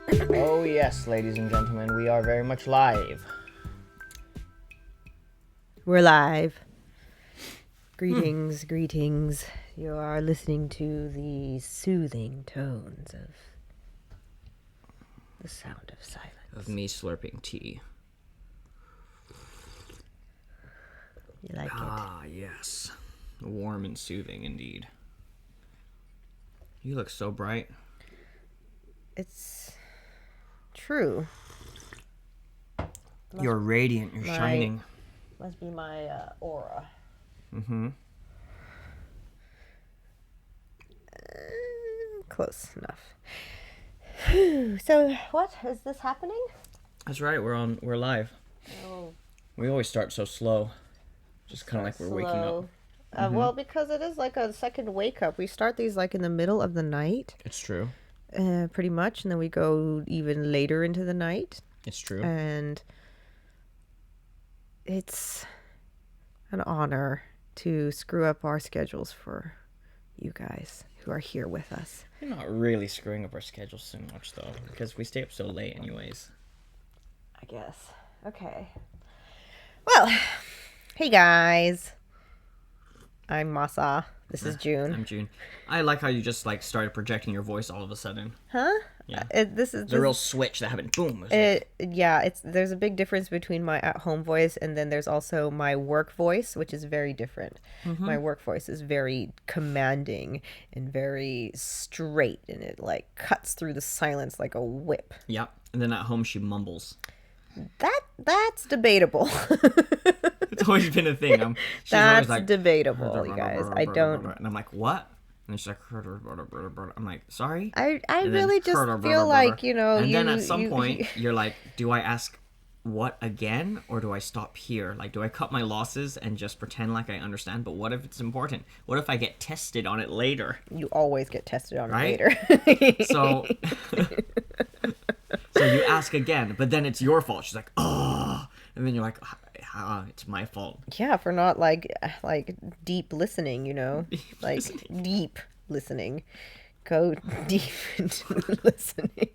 Oh yes, ladies and gentlemen, we are very much live. We're live. Greetings, greetings. You are listening to the soothing tones of the sound of silence. Of me slurping tea. You like it? Ah, yes. Warm and soothing indeed. You look so bright. It's true. You're radiant, you're shining. Must be my aura. Mm-hmm. Close enough. So, what is this happening? That's right, we're live. Oh, We always start so slow. Just kind of like we're waking up. Well, because it is like a second wake up. We start these like in the middle of the night. It's true. Pretty much, and then we go even later into the night. It's true. And it's an honor to screw up our schedules for you guys who are here with us. We're not really screwing up our schedule so much, though, because we stay up so late anyways. I guess. Okay. Well, hey guys. I'm Masa. This is June. I'm June. I like how you just like started projecting your voice all of a sudden. Huh? Yeah. This is The real switch that happened. Boom. There's a big difference between my at-home voice and then there's also my work voice, which is very different. Mm-hmm. My work voice is very commanding and very straight, and it like cuts through the silence like a whip. Yep. And then at home she mumbles. That's debatable. It's always been a thing. She's That's always like, debatable, you guys. I don't. And I'm like, what? And she's like, I'm like, sorry? I really just feel like, you know. And then at some point, you're like, do I ask what again? Or do I stop here? Like, do I cut my losses and just pretend like I understand? But what if it's important? What if I get tested on it later? You always get tested on right? it later. So you ask again, but then it's your fault. She's like, oh. And then you're like, it's my fault. Yeah, for not like deep listening, you know, deep listening. Go deep into listening.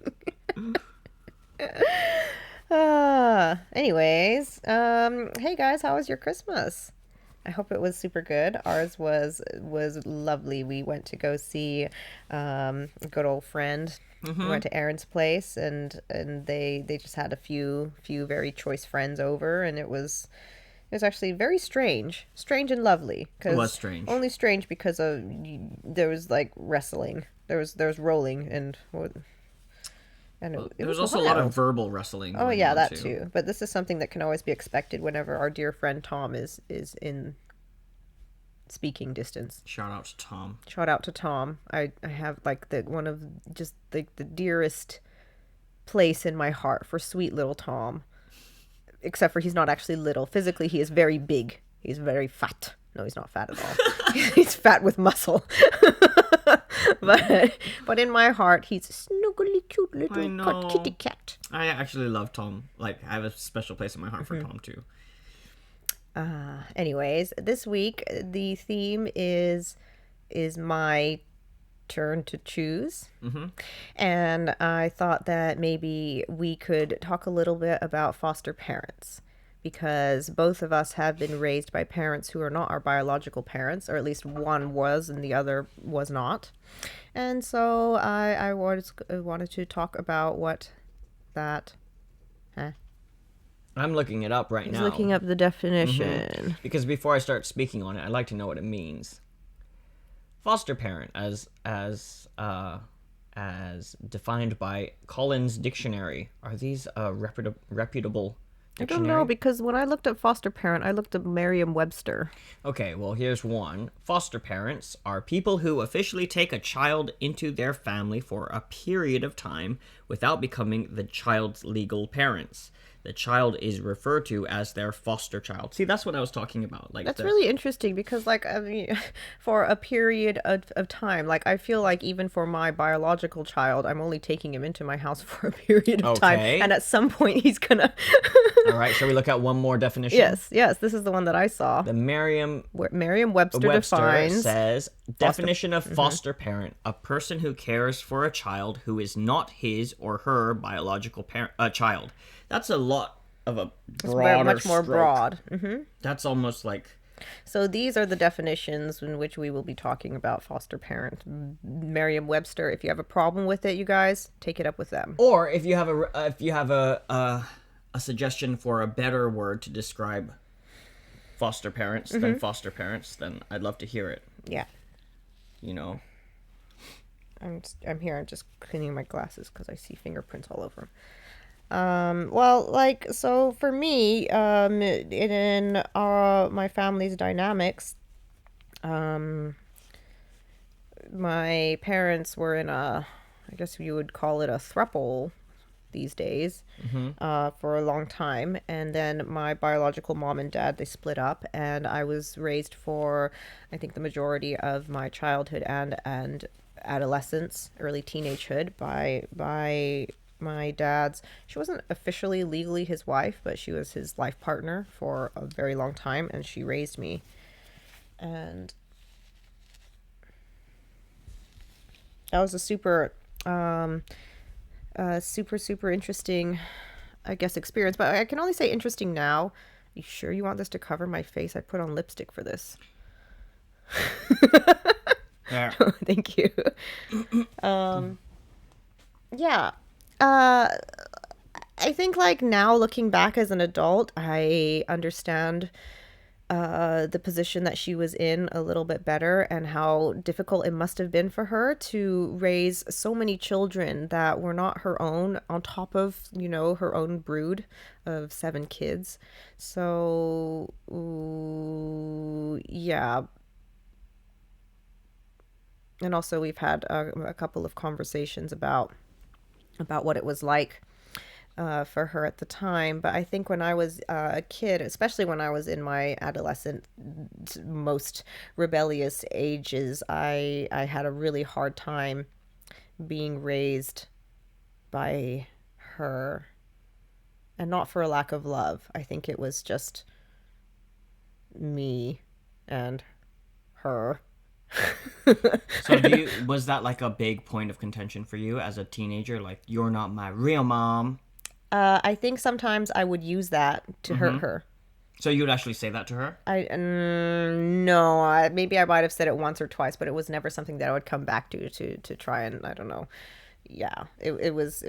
Anyways, hey guys, how was your Christmas? I hope it was super good. Ours was lovely. We went to go see a good old friend. Mm-hmm. We went to Aaron's place, and they just had a few very choice friends over, and it was actually very strange and lovely. It was strange. Only strange because there was like wrestling. There was rolling and what. There was also a lot of verbal wrestling. Oh yeah, that too. But this is something that can always be expected whenever our dear friend Tom is in speaking distance. Shout out to Tom. Shout out to Tom. I have like one of just the dearest place in my heart for sweet little Tom. Except for he's not actually little. Physically, he is very big. He's very fat. No, he's not fat at all. He's fat with muscle. but in my heart, he's a snuggly, cute little kitty cat. I actually love Tom. Like, I have a special place in my heart for Tom, too. Anyways, this week, the theme is my turn to choose. Mm-hmm. And I thought that maybe we could talk a little bit about foster parents. Because both of us have been raised by parents who are not our biological parents, or at least one was and the other was not. And so I wanted to talk about what that... I'm looking it up right now. He's looking up the definition. Mm-hmm. Because before I start speaking on it, I'd like to know what it means. Foster parent, as defined by Collins Dictionary. Are these reputable... Dictionary? I don't know, because when I looked up foster parent, I looked up Merriam-Webster. Okay, well, here's one. Foster parents are people who officially take a child into their family for a period of time without becoming the child's legal parents. the child is referred to as their foster child. See, that's what I was talking about. Like That's the really interesting because, like, I mean, for a period of time, like, I feel like even for my biological child, I'm only taking him into my house for a period of time. Okay. And at some point, he's gonna. All right, shall we look at one more definition? Yes, yes, this is the one that I saw. The Merriam Where Merriam-Webster Webster defines says foster. definition of foster parent: a person who cares for a child who is not his or her biological child. That's a lot of a It's very broader much more stroke. broad. That's almost like So these are the definitions in which we will be talking about foster parent. Merriam-Webster. If you have a problem with it, you guys take it up with them. or if you have a suggestion for a better word to describe foster parents than foster parents, then I'd love to hear it. Yeah. You know. I'm here. I'm just cleaning my glasses because I see fingerprints all over them. Well, like, so for me, in my family's dynamics, my parents were in I guess you would call it a throuple these days, for a long time. And then my biological mom and dad, they split up, and I was raised for, I think, the majority of my childhood and adolescence, early teenagehood by my dad's. She wasn't officially legally his wife, but she was his life partner for a very long time, and she raised me. And that was a super interesting, I guess, experience. But I can only say interesting now. You sure you want this to cover my face? I put on lipstick for this. There. Thank you. Yeah. I think, like, now looking back as an adult, I understand the position that she was in a little bit better, and how difficult it must have been for her to raise so many children that were not her own, on top of, her own brood of 7 kids. So, yeah. And also we've had a couple of conversations about what it was like for her at the time. But I think when I was a kid, especially when I was in my adolescent, most rebellious ages, I had a really hard time being raised by her. And not for a lack of love. I think it was just me and her. So was that like a big point of contention for you as a teenager? Like, you're not my real mom. I think sometimes I would use that to hurt her. So you would actually say that to her? No, maybe I might have said it once or twice, but it was never something that I would come back to try and, I don't know. Yeah, it was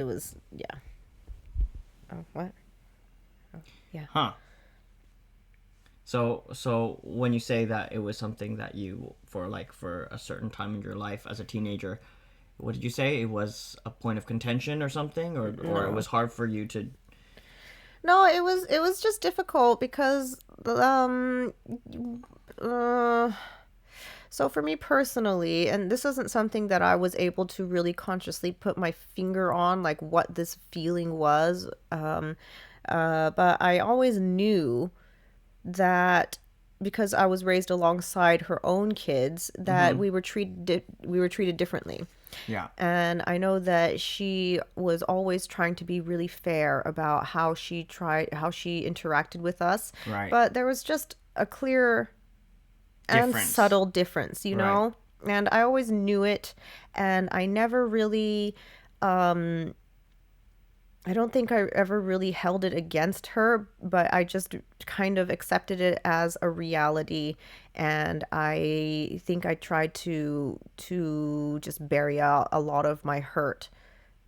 yeah. Oh, what? Oh, yeah. Huh. So when you say that it was something that you, for a certain time in your life as a teenager, what did you say? It was a point of contention or something, or it was hard for you to? No, it was just difficult because so for me personally, and this isn't something that I was able to really consciously put my finger on, like what this feeling was, but I always knew that, because I was raised alongside her own kids, that we were treated differently. Yeah. And I know that she was always trying to be really fair about how she interacted with us. Right. But there was just a clear and Difference. subtle difference, you know? And I always knew it, and I never really I don't think I ever really held it against her, but I just kind of accepted it as a reality. And I think I tried to just bury out a lot of my hurt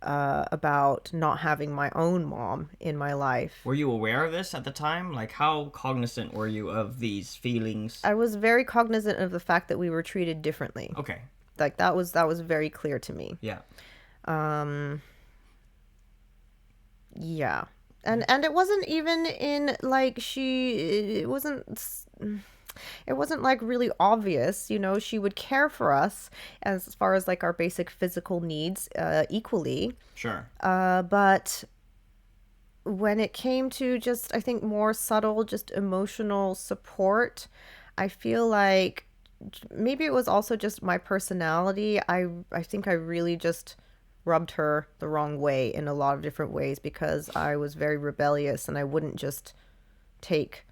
about not having my own mom in my life. Were you aware of this at the time? Like, how cognizant were you of these feelings? I was very cognizant of the fact that we were treated differently. Okay. Like, that was very clear to me. Yeah. Yeah. And it wasn't even in, like, it wasn't like really obvious, she would care for us as far as like our basic physical needs equally. Sure. But when it came to just, I think, more subtle, just emotional support, I feel like maybe it was also just my personality. I think I really just rubbed her the wrong way in a lot of different ways because I was very rebellious and I wouldn't just take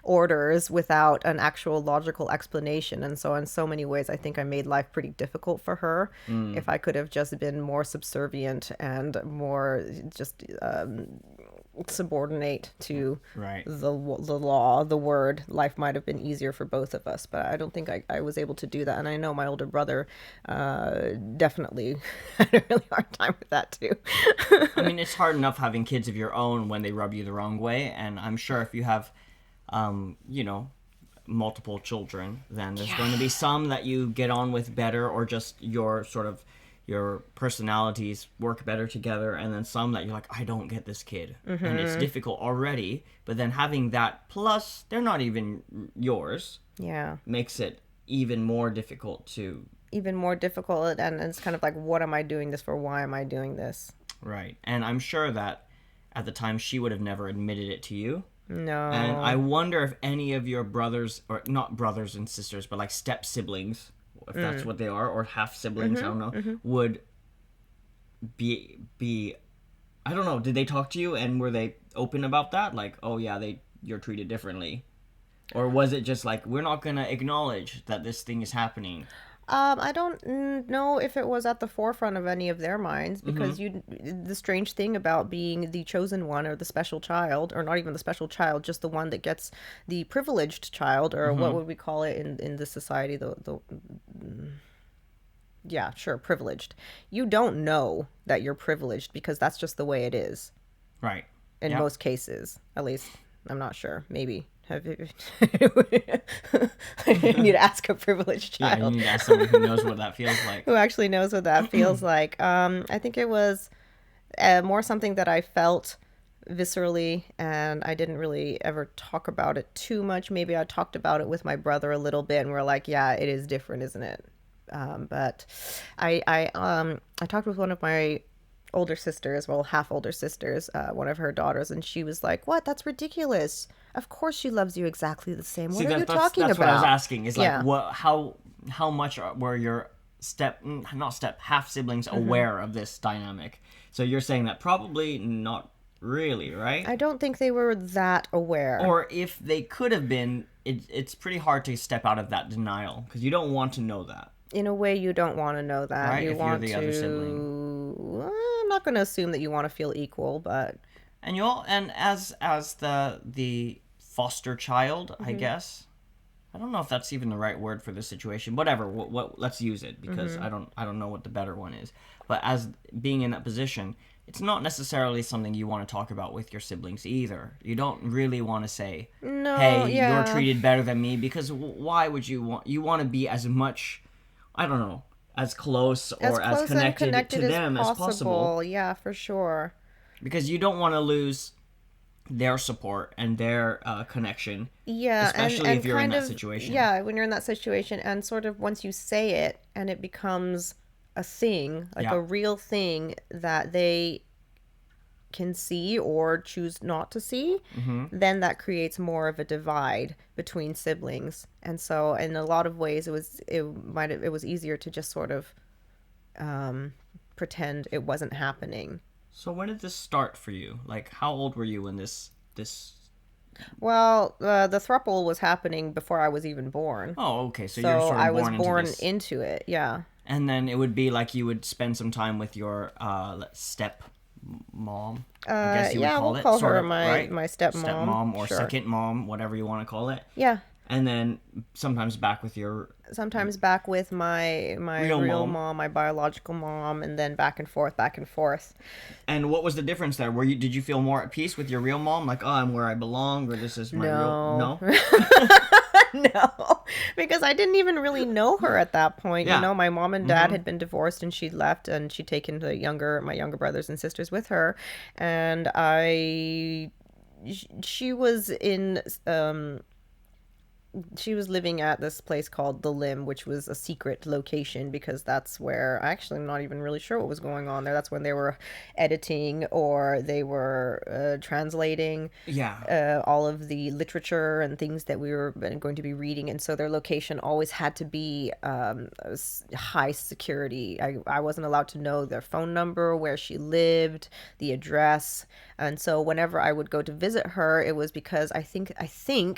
orders without an actual logical explanation. And so, in so many ways, I think I made life pretty difficult for her. If I could have just been more subservient and more just subordinate to Right. the law, the word, life might have been easier for both of us. But I don't think I was able to do that. And I know my older brother definitely had a really hard time with that too. I mean, it's hard enough having kids of your own when they rub you the wrong way, and I'm sure if you have, you know, multiple children, then there's going to be some that you get on with better, or just your personalities work better together, and then some that you're like, I don't get this kid, and it's difficult already. But then having that plus they're not even yours Yeah. makes it even more difficult to. Even more difficult, and it's kind of like, what am I doing this for? Why am I doing this? Right. And I'm sure that at the time she would have never admitted it to you. No. And I wonder if any of your brothers, or not brothers and sisters, but like step siblings, if that's what they are, or half siblings, I don't know, would be I don't know, did they talk to you and were they open about that? Like, oh yeah, you're treated differently. Or was it just like, we're not going to acknowledge that this thing is happening? I don't know if it was at the forefront of any of their minds because the strange thing about being the chosen one or the special child, or not even the special child, just the one that gets the privileged child, or what would we call it in the society? Yeah, sure, privileged. You don't know that you're privileged because that's just the way it is Right. in Yeah. most cases. At least, I'm not sure. Maybe. Have you... I need to ask a privileged Yeah, you child need to ask someone who knows what that feels like. who actually knows what that feels like. I think it was more something that I felt viscerally, and I didn't really ever talk about it too much. Maybe I talked about it with my brother a little bit, and we're like, yeah, it is different, isn't it? But I talked with one of my older sisters, well, half older sisters, one of her daughters, and she was like, "What? That's ridiculous. Of course she loves you exactly the same. What See, are you that's talking that's about?" what I was asking. Is like, Yeah. what? How much were your half siblings aware of this dynamic? So you're saying that probably not really, right? I don't think they were that aware. Or if they could have been, it's pretty hard to step out of that denial because you don't want to know that. In a way, you don't want to know that. Right, You if you're want the to. other sibling. I'm not going to assume that you want to feel equal, but And as the foster child, I guess. I don't know if that's even the right word for this situation. Whatever, what let's use it because I don't know what the better one is. But as being in that position, it's not necessarily something you want to talk about with your siblings either. You don't really want to say, no, "Hey, yeah. you're treated better than me," because why would you want to be as much, I don't know, as close or as close and connected to as them as possible, Yeah, for sure. because you don't want to lose their support and their connection, Yeah, especially and if you're in kind that of, situation. yeah, when you're in that situation, and sort of once you say it and it becomes a thing, like Yeah. a real thing that they can see or choose not to see, then that creates more of a divide between siblings. And so, in a lot of ways, it was easier to just sort of pretend it wasn't happening. So when did this start for you? Like, how old were you when this? Well, the throuple was happening before I was even born. Oh, okay. So So you're sort I of was born into born this, into it, yeah. and then it would be like you would spend some time with your step mom. I guess you would Yeah, call we'll it call sort her of, my right? my stepmom. Stepmom or Sure. second mom, whatever you want to call it. Yeah. And then sometimes back with your Sometimes back with my Real real mom. mom, my biological mom, and then back and forth, back and forth. And what was the difference there? Did you feel more at peace with your real mom? Like, oh, I'm where I belong, or this is my real... No. No? No, because I didn't even really know her at that point. Yeah. You know, my mom and dad had been divorced, and she'd left, and she'd taken my younger brothers and sisters with her, and she was in she was living at this place called the Lim, which was a secret location because that's where actually I'm not even really sure what was going on there. That's when they were editing or they were translating Yeah. all of the literature and things that we were going to be reading, and so their location always had to be high security. I wasn't allowed to know their phone number, where she lived, the address, and so whenever I would go to visit her, it was because I think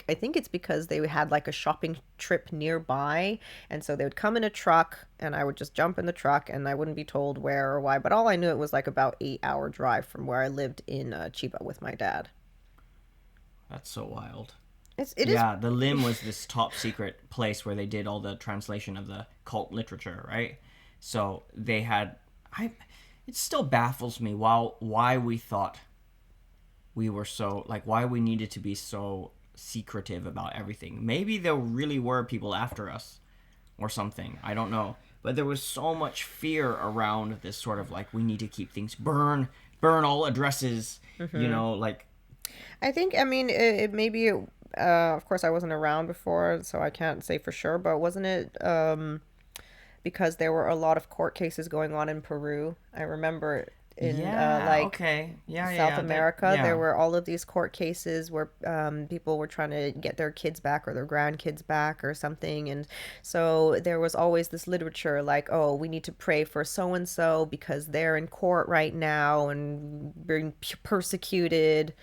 it's because they had like a shopping trip nearby, and so they would come in a truck, and I would just jump in the truck, and I wouldn't be told where or why. But all I knew, it was like about 8 hour drive from where I lived in Chiba with my dad. That's so wild. It is. Yeah, the Lim was this top secret place where they did all the translation of the cult literature, right? So they had I it still baffles me why we thought we were so like why we needed to be so secretive about everything. Maybe there really were people after us or something. I don't know. But there was so much fear around this sort of like we need to keep things burn all addresses, like I think, I mean, it maybe, of course, I wasn't around before, so I can't say for sure, but wasn't it because there were a lot of court cases going on in Peru? I remember in yeah, like okay. Yeah, yeah, South yeah. America, there Yeah. were all of these court cases where people were trying to get their kids back or their grandkids back or something. And so there was always this literature like, oh, we need to pray for so and so because they're in court right now and being persecuted.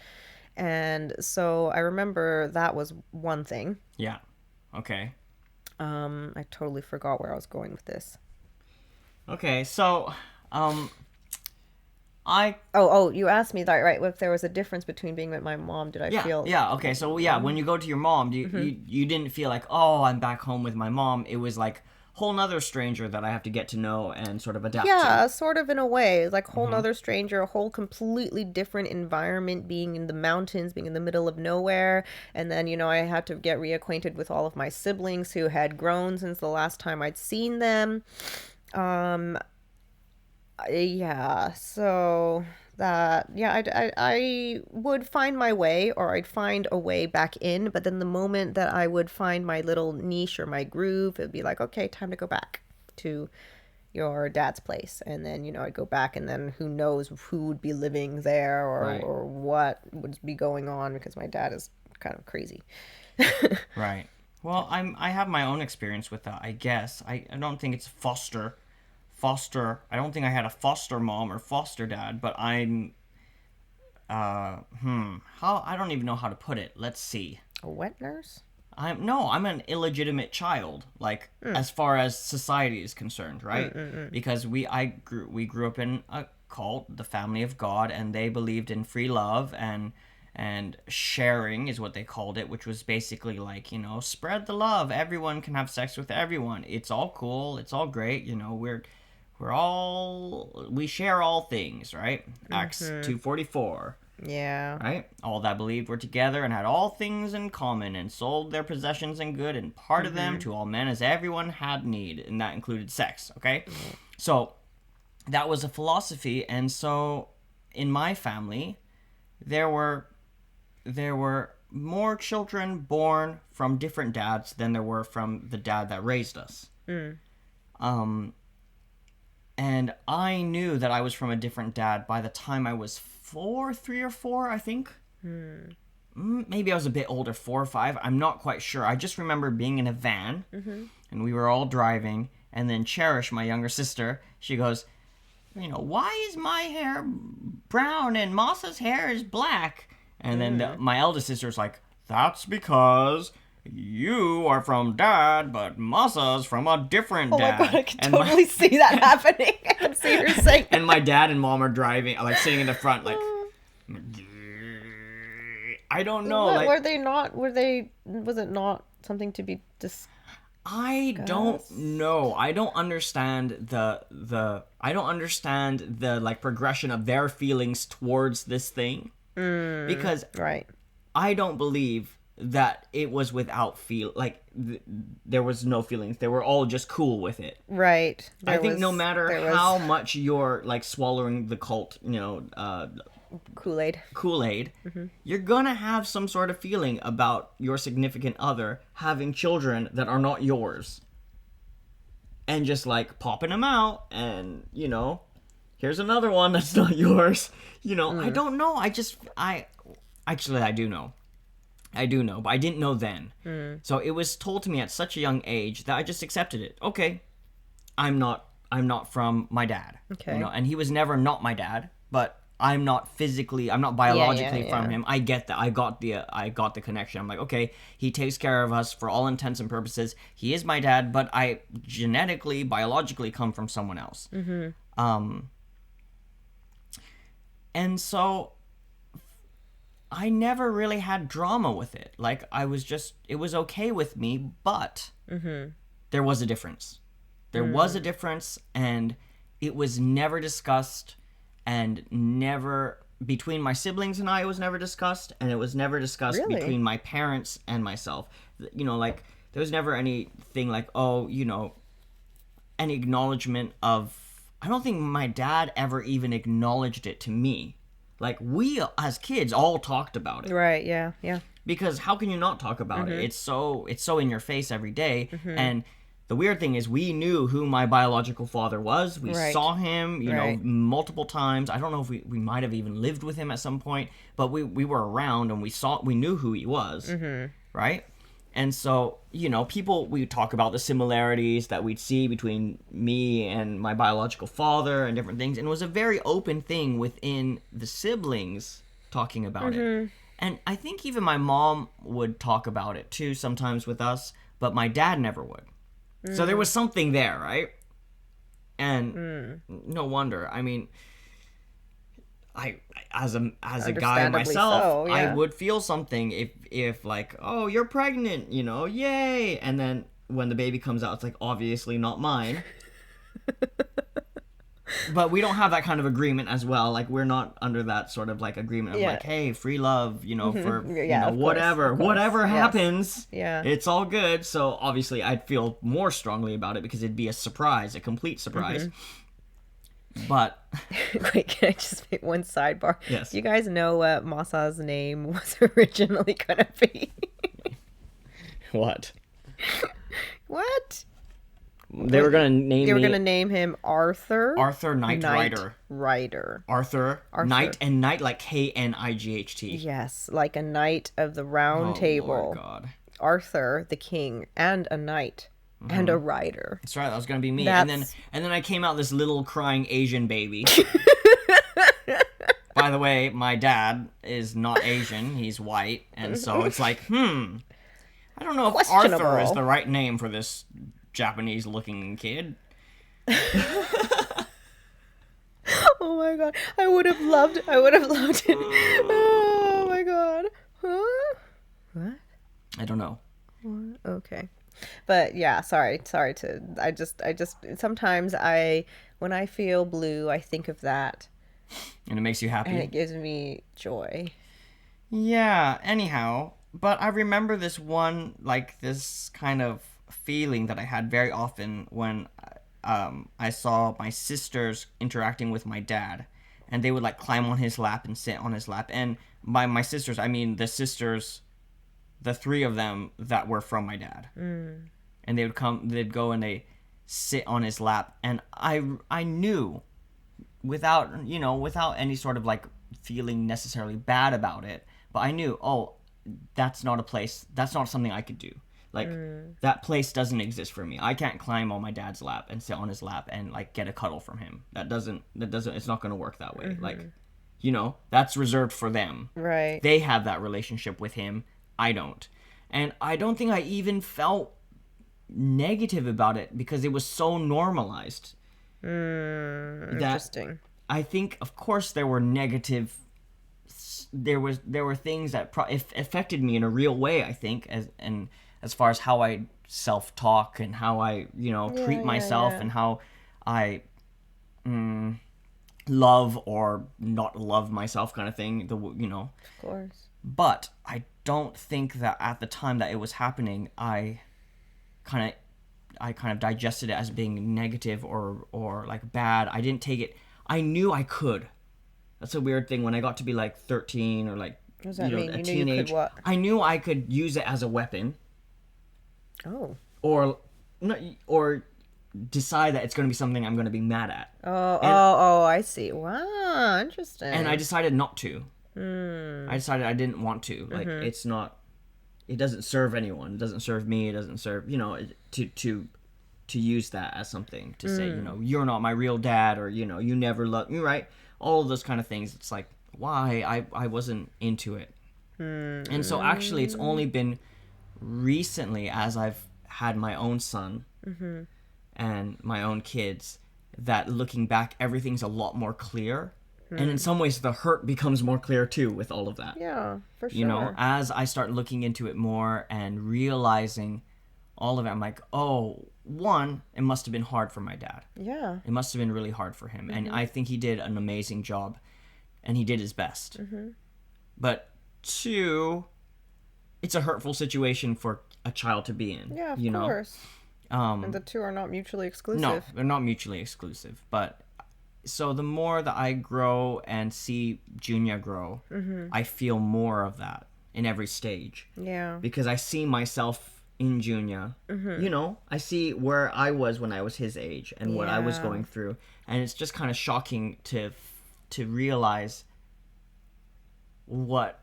And so I remember that was one thing. Yeah. Okay. I totally forgot where I was going with this. Okay. So, I Oh, you asked me that, right? If there was a difference between being with my mom, did I yeah, feel? yeah. Okay. So yeah, when you go to your mom, you didn't feel like, oh, I'm back home with my mom. It was like whole nother stranger that I have to get to know and sort of adapt to. Yeah, sort of in a way. Like whole nother stranger, a whole completely different environment, being in the mountains, being in the middle of nowhere. And then, I had to get reacquainted with all of my siblings who had grown since the last time I'd seen them. Um, yeah, so that, yeah, I would find my way, or I'd find a way back in, but then the moment that I would find my little niche or my groove, it'd be like, okay, time to go back to your dad's place. And then, I'd go back, and then who knows who would be living there, Right. or what would be going on, because my dad is kind of crazy. Right. Well, I have my own experience with that. I guess I don't think it's foster. I don't think I had a foster mom or foster dad, but I'm how I don't even know how to put it. Let's see. A wet nurse? I'm an illegitimate child, like as far as society is concerned, right? Because we grew up in a cult, the Family of God, and they believed in free love and sharing is what they called it, which was basically like, spread the love. Everyone can have sex with everyone. It's all cool. It's all great. We share all things, right? Acts 2:44. Yeah. Right? All that believed were together and had all things in common and sold their possessions and good and parted them to all men as everyone had need. And that included sex, okay? So that was a philosophy. And so in my family, there were more children born from different dads than there were from the dad that raised us. Um, and I knew that I was from a different dad by the time I was 3 or 4, I think. Maybe I was a bit older, 4 or 5. I'm not quite sure. I just remember being in a van, and we were all driving, and then Cherish, my younger sister, she goes, why is my hair brown and Masa's hair is black? And then my eldest sister's like, that's because you are from dad, but Masa's from a different Oh my dad. god, I can totally see that happening. I can see her saying. And my dad and mom are driving, like sitting in the front, like, I don't know. What, Like, were they not? Was it not something to be discussed? I don't know. I don't understand I don't understand the like progression of their feelings towards this thing. Because Right. I don't believe that it was without there was no feelings. They were all just cool with it. Right. I think no matter how much you're like swallowing the cult, Kool-Aid. Kool-Aid, you're gonna have some sort of feeling about your significant other having children that are not yours. And just like popping them out and, here's another one that's not yours. I don't know. I do know. I do know, but I didn't know then. So it was told to me at such a young age that I just accepted it. Okay, I'm not from my dad. Okay. And he was never not my dad, but I'm not biologically from him. I get that. I got the connection. I'm like, okay, he takes care of us for all intents and purposes. He is my dad, but I genetically, biologically come from someone else. And so I never really had drama with it. Like, it was okay with me, but there was a difference. There was a difference, and it was never discussed, and never, between my siblings and I, it was never discussed, and it was never discussed Really? between my parents and myself. Like, there was never anything like, any acknowledgement of, I don't think my dad ever even acknowledged it to me. Like, we, as kids, all talked about it. Right, yeah. Because how can you not talk about it? It's so in your face every day. And the weird thing is, we knew who my biological father was. We Right. saw him, Right. multiple times. I don't know if we might have even lived with him at some point, but we were around and we knew who he was, right? And so, we talk about the similarities that we'd see between me and my biological father and different things. And it was a very open thing within the siblings talking about it. And I think even my mom would talk about it too sometimes with us, but my dad never would. So there was something there, right? And no wonder. I mean, I as a guy Understandably myself, so, yeah. I would feel something if like, oh, you're pregnant, yay, and then when the baby comes out, it's like, obviously not mine. But we don't have that kind of agreement as well. Like, we're not under that sort of like agreement of Yeah. like, hey, free love, for Yeah, of course, whatever of course. whatever Yes. happens, Yeah. it's all good. So obviously, I'd feel more strongly about it because it'd be a surprise, a complete surprise. But Wait, can I just make one sidebar? Yes. Do you guys know what Masa's name was originally gonna be? what? What? They were gonna name They were me gonna name him Arthur. Arthur Knight Rider. Rider. Arthur Knight, and Knight like Knight. Yes, like a knight of the round table. Lord God. Arthur, the king, and a knight, and a rider. That's right. That was gonna be me. That's- And then I came out this little crying Asian baby. By the way, my dad is not Asian. He's white, and so it's like, I don't know if Arthur is Questionable. the right name for this Japanese-looking kid. Oh my god, I would have loved it. Oh my god. Huh? What? I don't know. Okay. But yeah, sorry to I just sometimes when I feel blue, I think of that And it makes you happy. and it gives me joy. Yeah, anyhow, but I remember this kind of feeling that I had very often when I saw my sisters interacting with my dad, and they would like climb on his lap and sit on his lap. And by my sisters, I mean the three of them that were from my dad. And they'd go and they sit on his lap, and I knew without any sort of like feeling necessarily bad about it, but I knew, that's not something I could do. Like, that place doesn't exist for me. I can't climb on my dad's lap and sit on his lap and like get a cuddle from him. That doesn't it's not going to work that way. Like, that's reserved for them. Right. They have that relationship with him. I don't. And I don't think I even felt negative about it because it was so normalized. Interesting. I think, of course, there were negative. There were things that affected me in a real way. I think, as far as how I self-talk and how I treat myself and how I love or not love myself, kind of thing. Of course. But I don't think that at the time that it was happening, I kind of digested it as being negative or like bad. I didn't take it. I knew I could. That's a weird thing. When I got to be like 13 or like, What does that mean? a You knew you could teenage, what? I knew I could use it as a weapon, Oh. or or decide that it's going to be something I'm going to be mad at. Oh, I see. Wow, interesting. And I decided not to. I decided I didn't want to. Like, it's not, it doesn't serve anyone. It doesn't serve me. It doesn't serve, to use that as something to say, you're not my real dad, or, you never loved me, right? All of those kind of things. It's like, why? I wasn't into it. And so actually it's only been recently, as I've had my own son and my own kids, that looking back, everything's a lot more clear. And in some ways, the hurt becomes more clear too with all of that. Yeah, for sure. As I start looking into it more and realizing all of it, I'm like, oh, one, it must have been hard for my dad. Yeah. It must have been really hard for him. And I think he did an amazing job, and he did his best. But two, it's a hurtful situation for a child to be in. Yeah, of course. And the two are not mutually exclusive. No, they're not mutually exclusive. But so the more that I grow and see Junior grow, I feel more of that in every stage. Yeah. Because I see myself in Junior. I see where I was when I was his age and what I was going through. And it's just kind of shocking to realize what,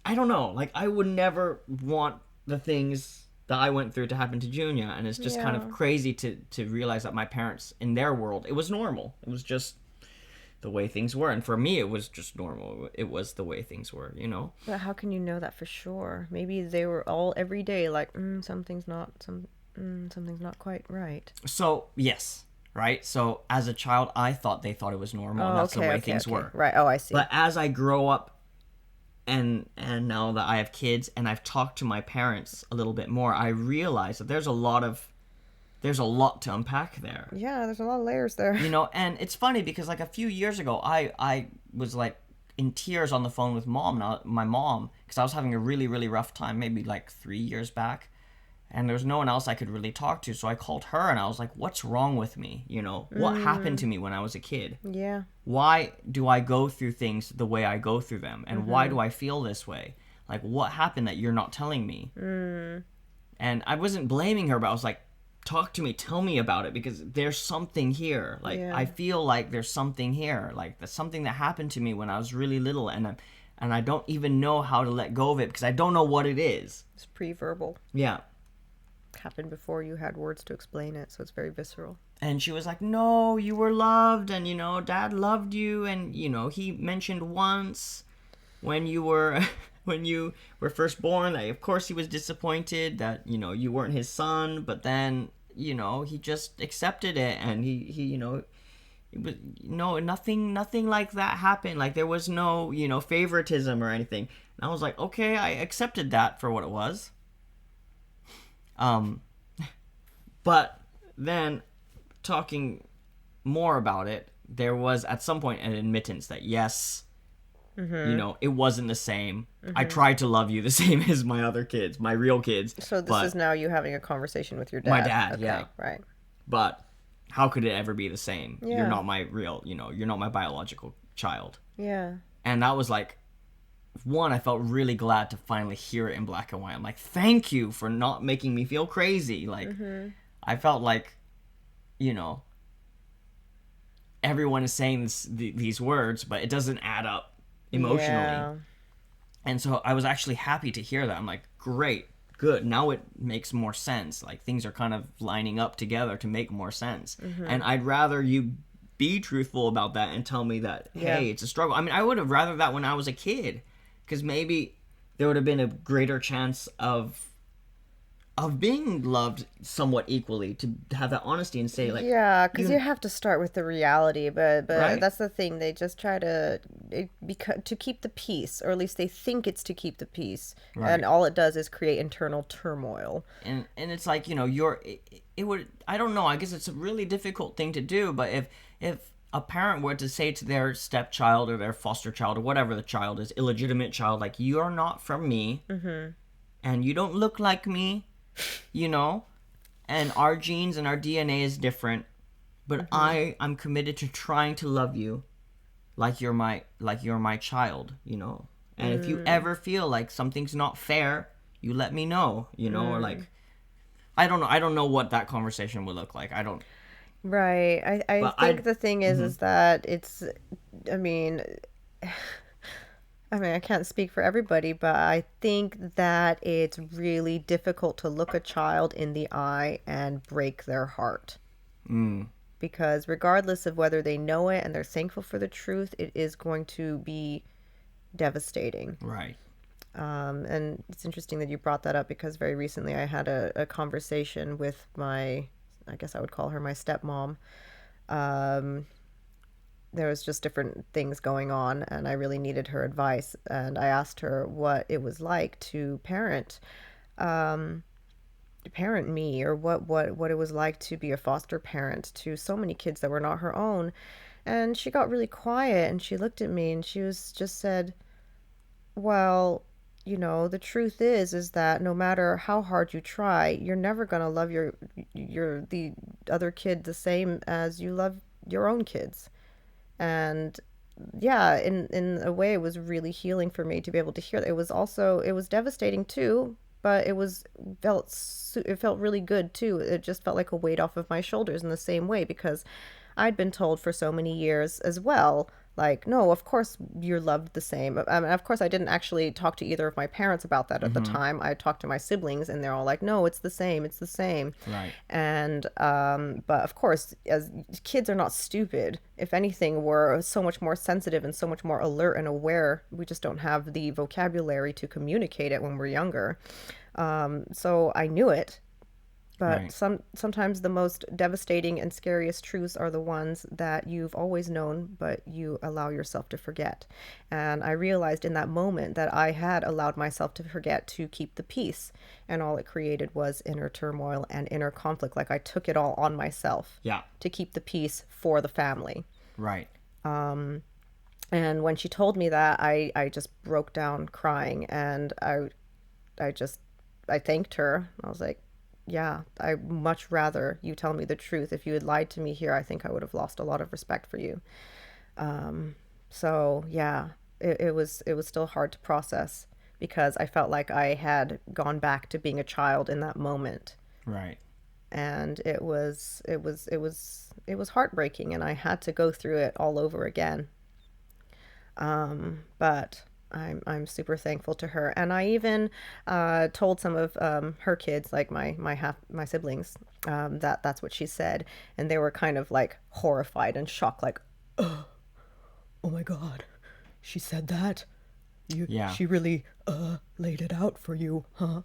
I don't know, like, I would never want the things that I went through to happen to Junior. And it's just kind of crazy to realize that my parents, in their world, it was normal. It was just the way things were. And for me, it was just normal. It was the way things were, But how can you know that for sure? Maybe they were all every day like, something's not quite right. So, yes, right? So, as a child, I thought they thought it was normal, and that's the way things were. Right. Oh, I see. But as I grow up, and now that I have kids and I've talked to my parents a little bit more, I realize that there's a lot to unpack there. Yeah, there's a lot of layers there. And it's funny because like a few years ago, I was like in tears on the phone with my mom, because I was having a really, really rough time, maybe like 3 years back. And there was no one else I could really talk to. So I called her and I was like, what's wrong with me? What happened to me when I was a kid? Yeah. Why do I go through things the way I go through them? And why do I feel this way? Like, what happened that you're not telling me? And I wasn't blaming her, but I was like, talk to me, tell me about it, because there's something here. Like, I feel like there's something here. Like, there's something that happened to me when I was really little, and I don't even know how to let go of it because I don't know what it is. It's pre-verbal. Yeah. Happened before you had words to explain it, so it's very visceral. And she was like, no, you were loved, and Dad loved you, and he mentioned once when you were first born that of course he was disappointed that you weren't his son, but then he just accepted it, and he it was nothing like that happened. Like, there was no favoritism or anything. And I was like, okay, I accepted that for what it was. But then talking more about it, there was at some point an admittance that yes, it wasn't the same. I tried to love you the same as my other kids, my real kids. So this is now you having a conversation with your dad. My dad, okay, yeah. Right. But how could it ever be the same? Yeah. You're not my real, you're not my biological child. Yeah. And that was like, one, I felt really glad to finally hear it in black and white. I'm like, thank you for not making me feel crazy. Like, I felt like, everyone is saying these words, but it doesn't add up emotionally. Yeah. And so I was actually happy to hear that. I'm like, great, good. Now it makes more sense. Like, things are kind of lining up together to make more sense. And I'd rather you be truthful about that and tell me that, hey, it's a struggle. I mean, I would have rather that when I was a kid. Because maybe there would have been a greater chance of being loved somewhat equally, to have that honesty and say, like... Yeah, because you have to start with the reality, but right? That's the thing. They just try to keep the peace, or at least they think it's to keep the peace. Right. And all it does is create internal turmoil. And it's like, it would... I don't know, I guess it's a really difficult thing to do, but if a parent were to say to their stepchild or their foster child or whatever the child is, illegitimate child, like, you're not from me, and you don't look like me, and our genes and our DNA is different, but I'm committed to trying to love you like you're my child, And if you ever feel like something's not fair, you let me know, or like I don't know what that conversation would look like. I don't. Right. I But think the thing mhm. is that I mean, I can't speak for everybody, but I think that it's really difficult to look a child in the eye and break their heart. Mm, Because regardless of whether they know it and they're thankful for the truth, it is going to be devastating. right. And it's interesting that you brought that up because very recently I had a conversation with I guess I would call her my stepmom. Um, there was just different things going on, and I really needed her advice. And I asked her what it was like to parent me, or what it was like to be a foster parent to so many kids that were not her own. And she got really quiet and she looked at me and she was just said, well, the truth is that no matter how hard you try, you're never going to love the other kid the same as you love your own kids. And yeah, in a way it was really healing for me to be able to hear that. It was devastating too, but it felt really good too. It just felt like a weight off of my shoulders in the same way, because I'd been told for so many years as well, like, no, of course you're loved the same. Of course, I didn't actually talk to either of my parents about that at the Mm-hmm. time. I talked to my siblings, and they're all like, no, it's the same, it's the same. Right. And but of course, as kids are not stupid. If anything, we're so much more sensitive and so much more alert and aware. We just don't have the vocabulary to communicate it when we're younger. So I knew it, but Right. sometimes the most devastating and scariest truths are the ones that you've always known, but you allow yourself to forget. And I realized in that moment that I had allowed myself to forget to keep the peace, and all it created was inner turmoil and inner conflict. Like I took it all on myself Yeah. to keep the peace for the family. Right. And when she told me that, I just broke down crying, and I just I thanked her. I was like, yeah, I much rather you tell me the truth. If you had lied to me here, I think I would have lost a lot of respect for you. So yeah, it was still hard to process because I felt like I had gone back to being a child in that moment. Right. And it was heartbreaking, and I had to go through it all over again. But I'm super thankful to her, and I even told some of her kids, like my siblings, that that's what she said, and they were kind of like horrified and shocked, like, oh my god, she said that. Yeah. She really laid it out for you, huh?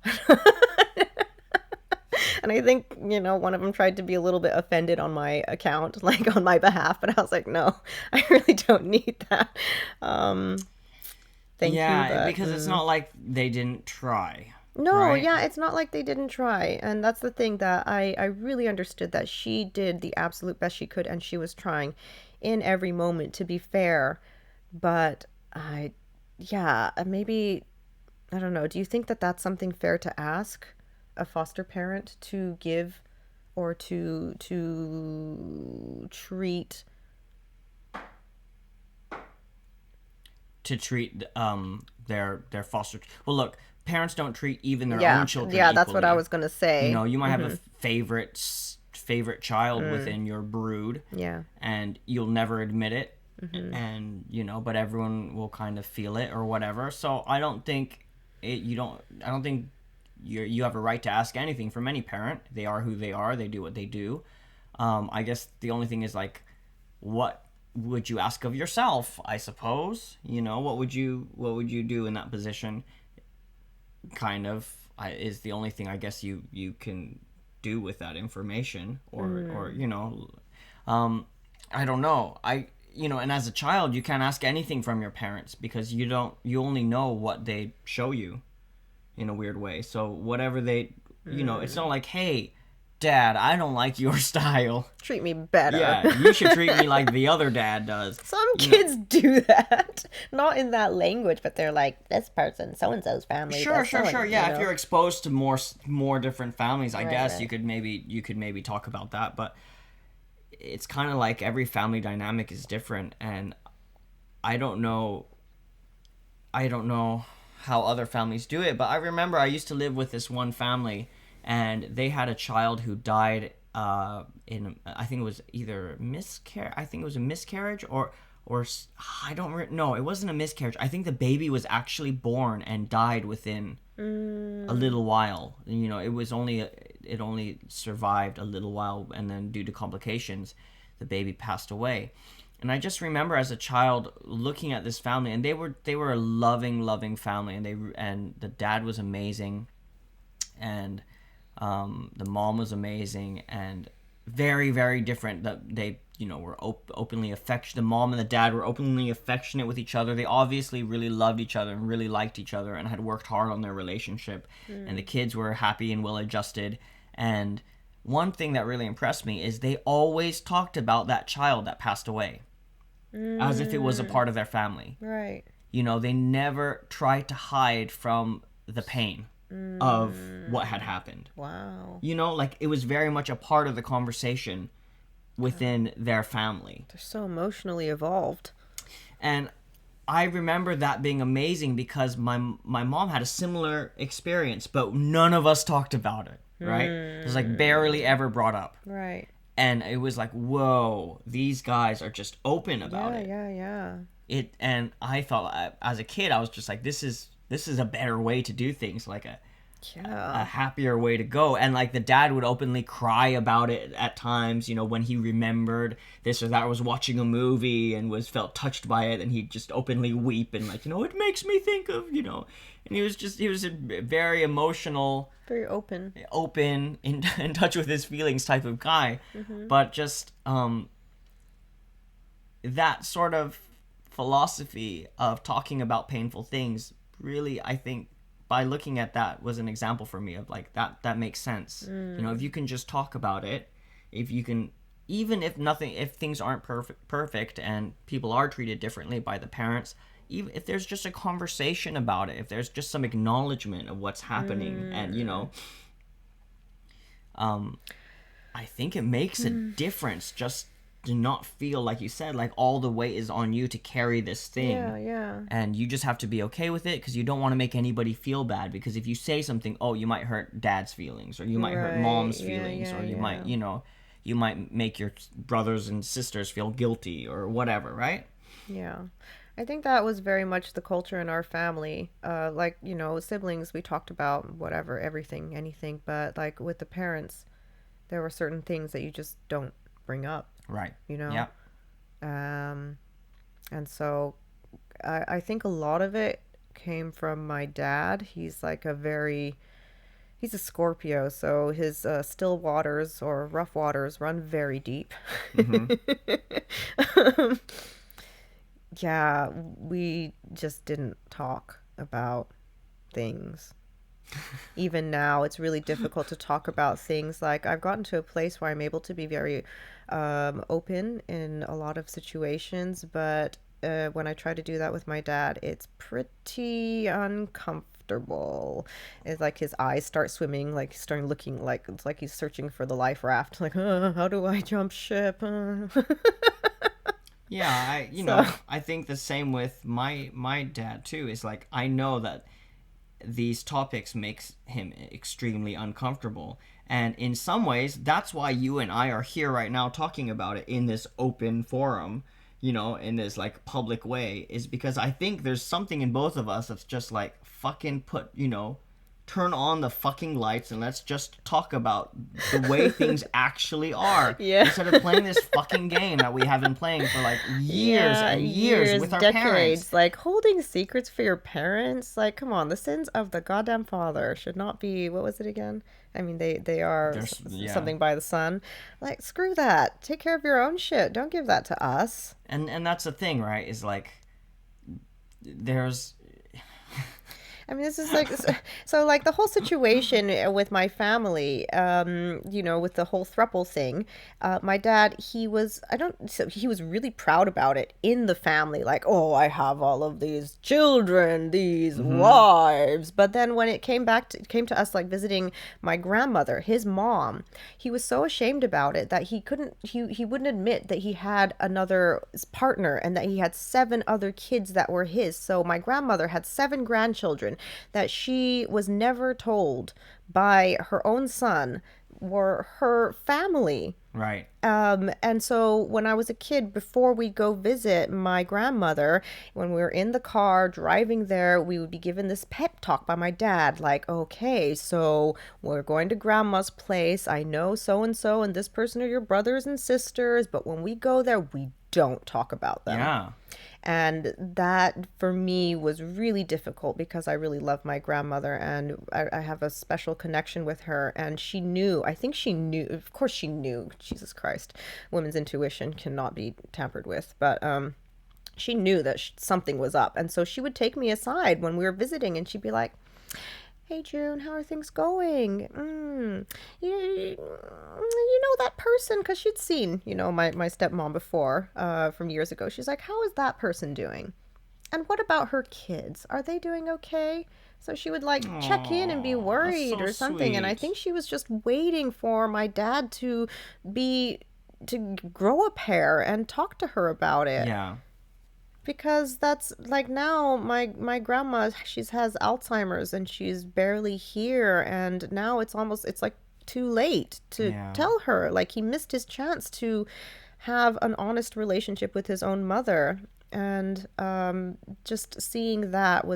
And I think, one of them tried to be a little bit offended on my account, like on my behalf, but I was like, no, I really don't need that. Um, Thank you, Yeah, but because it's not like they didn't try, no, right? yeah, it's not like they didn't try. And that's the thing that I really understood, that she did the absolute best she could, and she was trying in every moment to be fair. But yeah, maybe, I don't know. Do you think that that's something fair to ask a foster parent to give, or to treat? To treat their foster. Well, look, parents don't treat even their own Yeah, children yeah, that's what I equally. was gonna say. You might have a favorite child within your brood, Yeah. and you'll never admit it, and but everyone will kind of feel it or whatever. So I don't think I don't think you have a right to ask anything from any parent. They are who they are. They do what they do. I guess the only thing is, like, what would you ask of yourself? I suppose, what would you do in that position? Kind of is the only thing I guess you can do with that information, or I don't know. And as a child, you can't ask anything from your parents because you only know what they show you in a weird way. So whatever it's not like, hey, dad, I don't like your style. Treat me better. Yeah, you should treat me like the other dad does. Some kids do that. Not in that language, but they're like, this person, so and so's family. Sure, that's sure, so sure. and, Yeah, if you're exposed to more different families, I Right, guess right. you could maybe talk about that. But it's kind of like every family dynamic is different, and I don't know how other families do it, but I remember I used to live with this one family, and they had a child who died in, I think it was either miscarriage. I think it was a miscarriage, or I don't know. It wasn't a miscarriage. I think the baby was actually born and died within a little while. You know, it only survived a little while, and then due to complications, the baby passed away. And I just remember as a child looking at this family, and they were a loving family, and the dad was amazing, and the mom was amazing, and very, very different. That they, you know, were openly affectionate. The mom and the dad were openly affectionate with each other. They obviously really loved each other and really liked each other and had worked hard on their relationship. And the kids were happy and well adjusted. And one thing that really impressed me is they always talked about that child that passed away as if it was a part of their family. Right. You know, they never tried to hide from the pain of what had happened. Wow. You know, like it was very much a part of the conversation within their family. They're so emotionally evolved. And I remember that being amazing because my mom had a similar experience, but none of us talked about it, right? It was like barely ever brought up. Right. And it was like, whoa, these guys are just open about it. Yeah. And I felt as a kid, I was just like, this is a better way to do things, like a happier way to go. And like the dad would openly cry about it at times, you know, when he remembered this or that, was watching a movie and felt touched by it, and he'd just openly weep and like, you know, it makes me think of, you know. And he was a very emotional, very open, in touch with his feelings type of guy. But just that sort of philosophy of talking about painful things, really, I think by looking at that was an example for me of like that makes sense. You know, if you can just talk about it, if you can, even if things aren't perfect and people are treated differently by the parents, even if there's just a conversation about it, if there's just some acknowledgement of what's happening, and you know, I think it makes a difference just to not feel, like you said, like all the weight is on you to carry this thing. Yeah. And you just have to be okay with it, because you don't want to make anybody feel bad, because if you say something, you might hurt dad's feelings, or you might hurt mom's feelings, or you might, you know, you might make your brothers and sisters feel guilty or whatever, right? Yeah. I think that was very much the culture in our family. Like, you know, siblings, we talked about whatever, everything, anything, but like with the parents, there were certain things that you just don't bring up. Right. You know? Yeah. And so I think a lot of it came from my dad. He's like he's a Scorpio, so his still waters or rough waters run very deep. Yeah, we just didn't talk about things. Even now, it's really difficult to talk about things. Like, I've gotten to a place where I'm able to be very open in a lot of situations, but when I try to do that with my dad, it's pretty uncomfortable. It's like his eyes start swimming, like he's starting looking like it's like he's searching for the life raft. Like, how do I jump ship? Yeah, know, I think the same with my dad too. Is like, I know that these topics makes him extremely uncomfortable, and in some ways that's why you and I are here right now talking about it in this open forum, you know, in this like public way, is because I think there's something in both of us that's just like, fucking turn on the fucking lights and let's just talk about the way things actually are. Yeah. Instead of playing this fucking game that we have been playing for like years and years with our decades. parents. Like, holding secrets for your parents. Like, come on, the sins of the goddamn father should not be, what was it again? I mean, they are something by the son. Like, screw that. Take care of your own shit. Don't give that to us. And that's the thing, right? Is like, there's... I mean, this is like so like the whole situation with my family, with the whole thruple thing. My dad, he was I don't so he was really proud about it in the family, like, oh, I have all of these children, these wives. But then when came to us, like visiting my grandmother, his mom, he was so ashamed about it that he wouldn't admit that he had another partner and that he had 7 other kids that were his. So my grandmother had 7 grandchildren that she was never told by her own son were her family. Right. And so when I was a kid, before we go visit my grandmother, when we were in the car driving there, we would be given this pep talk by my dad, like, okay, so we're going to grandma's place. I know so and this person are your brothers and sisters, but when we go there, we don't talk about them. Yeah. And that for me was really difficult because I really love my grandmother and I have a special connection with her. And she knew, I think she knew, of course she knew, Jesus Christ, women's intuition cannot be tampered with. But she knew that something was up. And so she would take me aside when we were visiting and she'd be like, hey June, how are things going? You know that person? Because she'd seen, my stepmom before from years ago. She's like, how is that person doing? And what about her kids? Are they doing okay? So she would like check in and be worried so or something. And I sweet. think she was just waiting for my dad to grow a pair and talk to her about it. Yeah. Because that's like now my grandma, she has Alzheimer's and she's barely here, and now it's like too late to Yeah. tell her, like, he missed his chance to have an honest relationship with his own mother. And just seeing that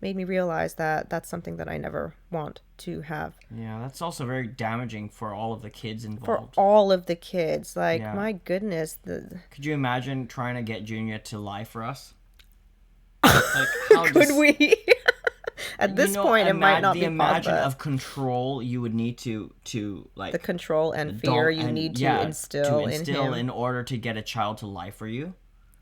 made me realize that that's something that I never want to have Yeah, that's also very damaging for all of the kids for involved. all of the kids. Like, Yeah. my goodness, Could you imagine trying to get Junior to lie for us? Like, how could we? At this point, it might not be imagine possible. of control you would need to like The control and don't- fear you and, need to yeah, instill in him. in order to get a child to lie for you.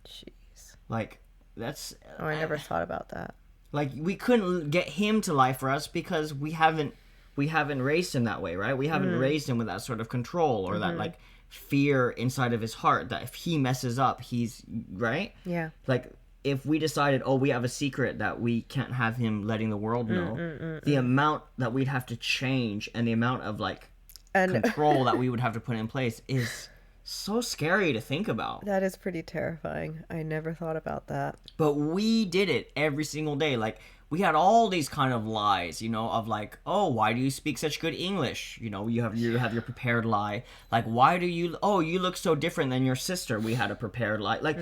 Jeez. Like, that's Oh, I never thought about that. like, we couldn't get him to lie for us because we haven't raised him that way, right? We haven't raised him with that sort of control or that like fear inside of his heart that if he messes up, he's right. Yeah. Like, if we decided, oh, we have a secret that we can't have him letting the world know, the amount that we'd have to change and the amount of like And control that we would have to put in place is so scary to think about. that is pretty terrifying. I never thought about that. But we did it every single day. Like, we had all these kind of lies, of like, oh, why do you speak such good English? You have your prepared lie. Like, why do you look so different than your sister? We had a prepared lie. Like,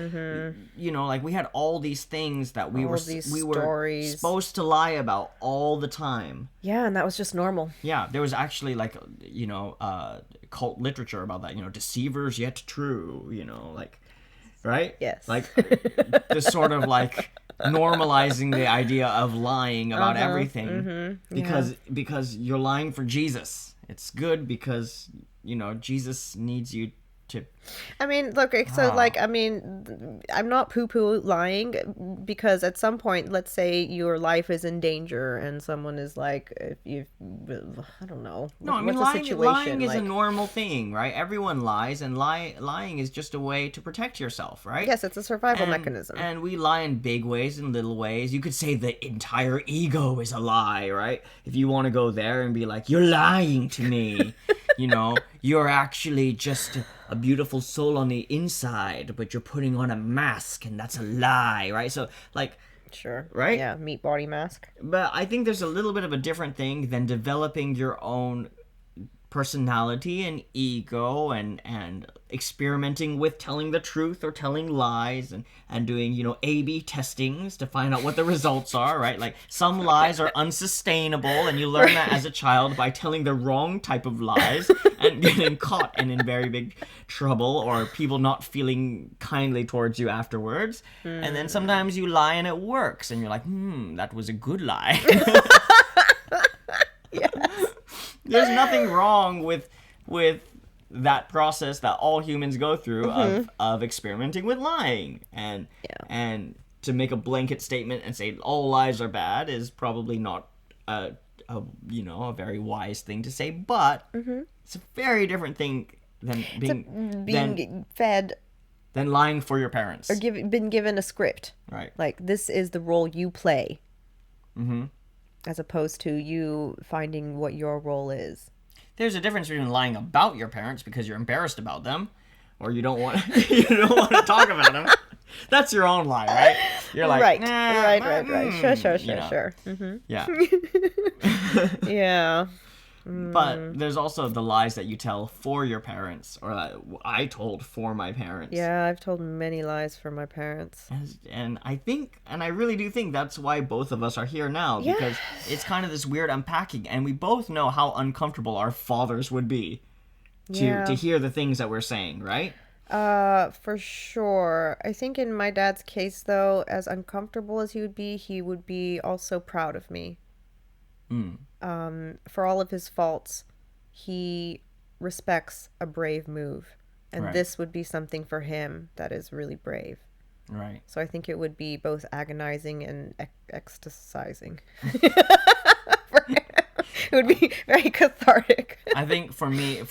like we had all these things that we All were these we were stories. supposed to lie about all the time. Yeah, and that was just normal. Yeah, there was actually like, cult literature about that, deceivers yet true, like, right? Yes. Like, this sort of like normalizing the idea of lying about everything because you're lying for Jesus. It's good because, Jesus needs you to. I mean, look, so I'm not poo-poo lying, because at some point, let's say your life is in danger and someone is like, I don't know. No, I mean, what's the situation? lying is a Like, normal thing, right? Everyone lies, and lying is just a way to protect yourself, right? yes, it's a survival mechanism. And we lie in big ways and little ways. You could say the entire ego is a lie, right? If you want to go there and be like, you're lying to me. You're actually just a beautiful soul on the inside, but you're putting on a mask, and that's a lie, right? So, like, Sure. right? Yeah, meat body mask. but I think there's a little bit of a different thing than developing your own personality and ego and experimenting with telling the truth or telling lies and doing A/B testings to find out what the results are, right? Like, some lies are unsustainable, and you learn that as a child by telling the wrong type of lies and getting caught and in very big trouble, or people not feeling kindly towards you afterwards. And then sometimes you lie and it works and you're like, that was a good lie. There's nothing wrong with that process that all humans go through of experimenting with lying and to make a blanket statement and say all lies are bad is probably not a very wise thing to say, but it's a very different thing than being fed than lying for your parents or been given a script. Right. Like, this is the role you play. Mm-hmm. As opposed to you finding what your role is. There's a difference between lying about your parents because you're embarrassed about them, or you don't want to talk about them. That's your own lie, right? You're like, right, nah, right. Sure. Mm-hmm. Yeah. Yeah. But there's also the lies that you tell for your parents, or that I told for my parents. Yeah, I've told many lies for my parents. And I really do think that's why both of us are here now, because it's kind of this weird unpacking, and we both know how uncomfortable our fathers would be to hear the things that we're saying, right? For sure. I think in my dad's case, though, as uncomfortable as he would be also proud of me. For all of his faults, he respects a brave move. And this would be something for him that is really brave. Right. So I think it would be both agonizing and ecstasizing. It would be very cathartic. I think for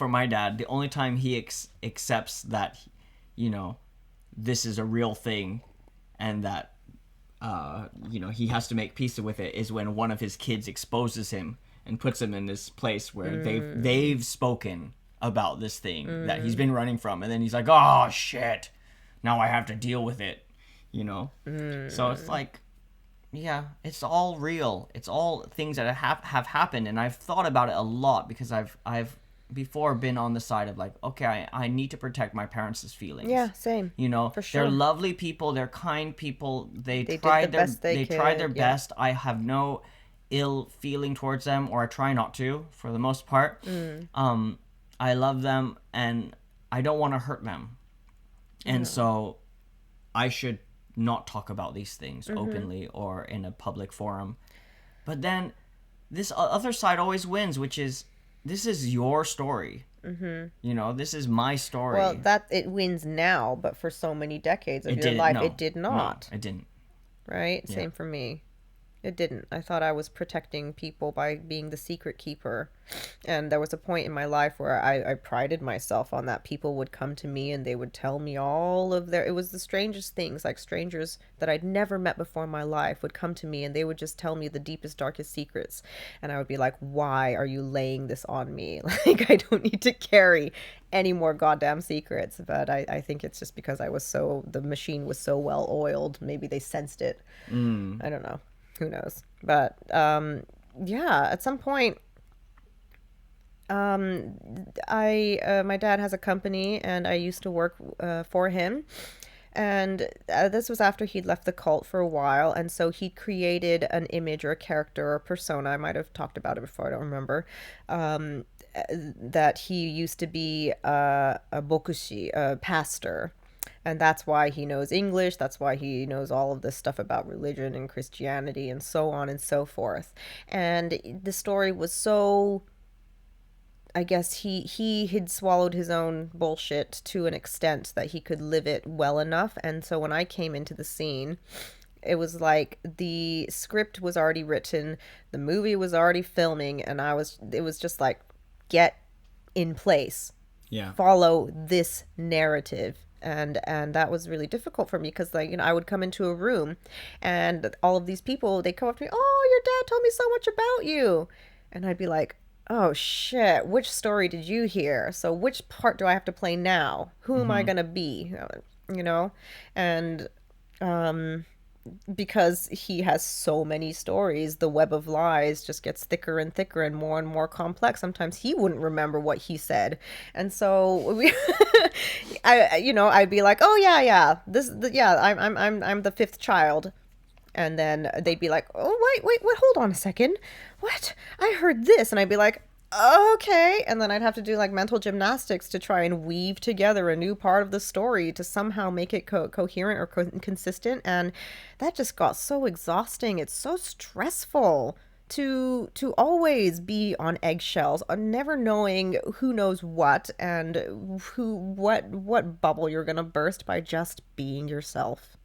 my dad, the only time he accepts that, this is a real thing and that, he has to make peace with it is when one of his kids exposes him and puts him in this place where they've spoken about this thing that he's been running from. And then he's like, oh, shit, now I have to deal with it, So it's like, yeah, it's all real. It's all things that have happened, and I've thought about it a lot because I've before been on the side of like, okay, I need to protect my parents' feelings. Yeah, same. For sure. They're lovely people. They're kind people. They tried their best. I have no ill feeling towards them, or I try not to for the most part. I love them, and I don't want to hurt them, and so I should not talk about these things openly or in a public forum. But then this other side always wins, which is, this is your story. This is my story. Well, it wins now, but for so many decades of your life, it did not. No, it didn't. Right? Yeah. Same for me. It didn't. I thought I was protecting people by being the secret keeper. And there was a point in my life where I prided myself on that. People would come to me and they would tell me all of it was the strangest things, like strangers that I'd never met before in my life would come to me and they would just tell me the deepest, darkest secrets. And I would be like, why are you laying this on me? Like, I don't need to carry any more goddamn secrets. But I think it's just because the machine was so well oiled. Maybe they sensed it. I don't know. Who knows? But at some point, my dad has a company, and I used to work for him. And this was after he'd left the cult for a while, and so he created an image or a character or a persona. I might have talked about it before, I don't remember. That he used to be a bokushi, a pastor. And that's why he knows English. That's why he knows all of this stuff about religion and Christianity and so on and so forth. And the story was so, I guess he had swallowed his own bullshit to an extent that he could live it well enough. And so when I came into the scene, it was like the script was already written, the movie was already filming, and it was just like, get in place. Yeah. Follow this narrative. And that was really difficult for me because, like, I would come into a room and all of these people, they come up to me, oh, your dad told me so much about you. And I'd be like, oh, shit, which story did you hear? So which part do I have to play now? Who am I going to be? And because he has so many stories, the web of lies just gets thicker and thicker and more complex. Sometimes he wouldn't remember what he said, and so I'd be like, oh yeah, I'm the fifth child, and then they'd be like, oh wait, hold on a second, what? I heard this, and I'd be like, okay, and then I'd have to do like mental gymnastics to try and weave together a new part of the story to somehow make it coherent or consistent, and that just got so exhausting. It's so stressful to always be on eggshells, never knowing who knows what and what bubble you're gonna burst by just being yourself.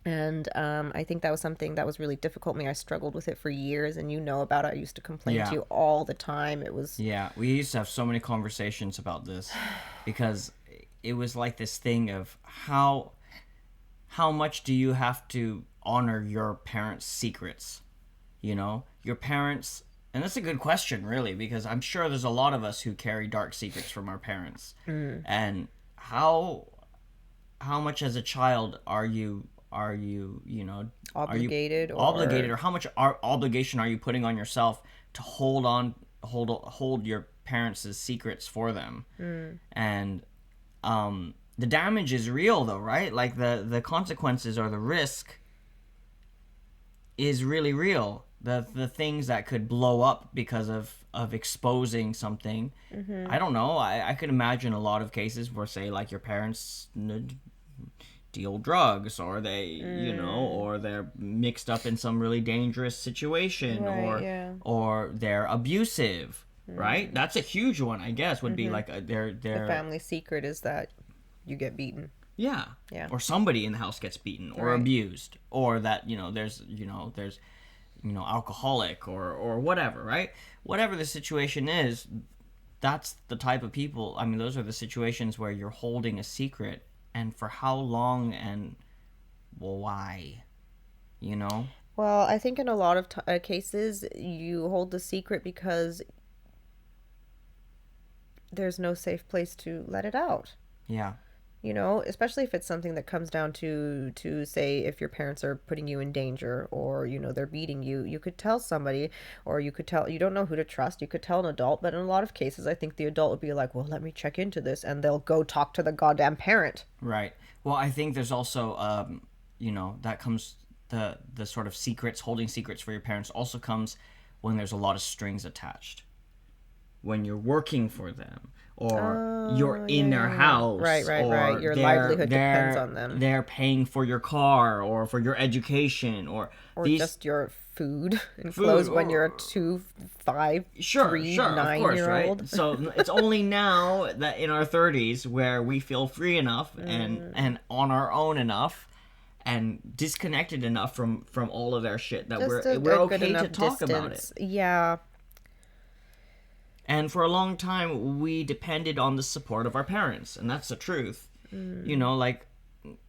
And I think that was something that was really difficult for me. I struggled with it for years, and you know about it. I used to complain to Yeah. you all the time. It was, Yeah, we used to have so many conversations about this because it was like this thing of how much do you have to honor your parents' secrets? You know, your parents, and that's a good question, really, because I'm sure there's a lot of us who carry dark secrets from our parents. And how much as a child are you are you obligated obligated, or or how much obligation are you putting on yourself to hold your parents' secrets for them? And the damage is real, though, right? Like the consequences or the risk is really real. The things that could blow up because of exposing something. I don't know. I could imagine a lot of cases where, say, like, your parents deal drugs, or or they're mixed up in some really dangerous situation, right, yeah. or they're abusive, right? That's a huge one, I guess, would be like The they're family secret is that you get beaten. yeah, Yeah. or somebody in the house gets beaten or Right. abused, or that there's alcoholic, or whatever, right? Whatever the situation is, that's the type of people. I mean, those are the situations where you're holding a secret, and for how long, and well, why? You know? Well, I think in a lot of cases, you hold the secret because there's no safe place to let it out. Yeah. Especially if it's something that comes down to say if your parents are putting you in danger, or they're beating you, you could tell somebody, or you could tell, you don't know who to trust, you could tell an adult, but in a lot of cases I think the adult would be like, well, let me check into this, and they'll go talk to the goddamn parent. Right. Well, I think there's also that comes, the sort of secrets, holding secrets for your parents also comes when there's a lot of strings attached, when you're working for them, or you're Oh, in yeah, their yeah, yeah. Right, house, right, right. or Your they're livelihood depends they're on them. they're paying for your car, or for your education, or Or these just your food and food, clothes when you're a or 2, 5, sure, 3, sure, of 9 course, year right? old. So it's only now that in our 30s where we feel free enough, and on our own enough, and disconnected enough from all of their shit, that Just we're a good okay to enough talk about it. distance. Yeah. And for a long time, we depended on the support of our parents, and that's the truth. Like,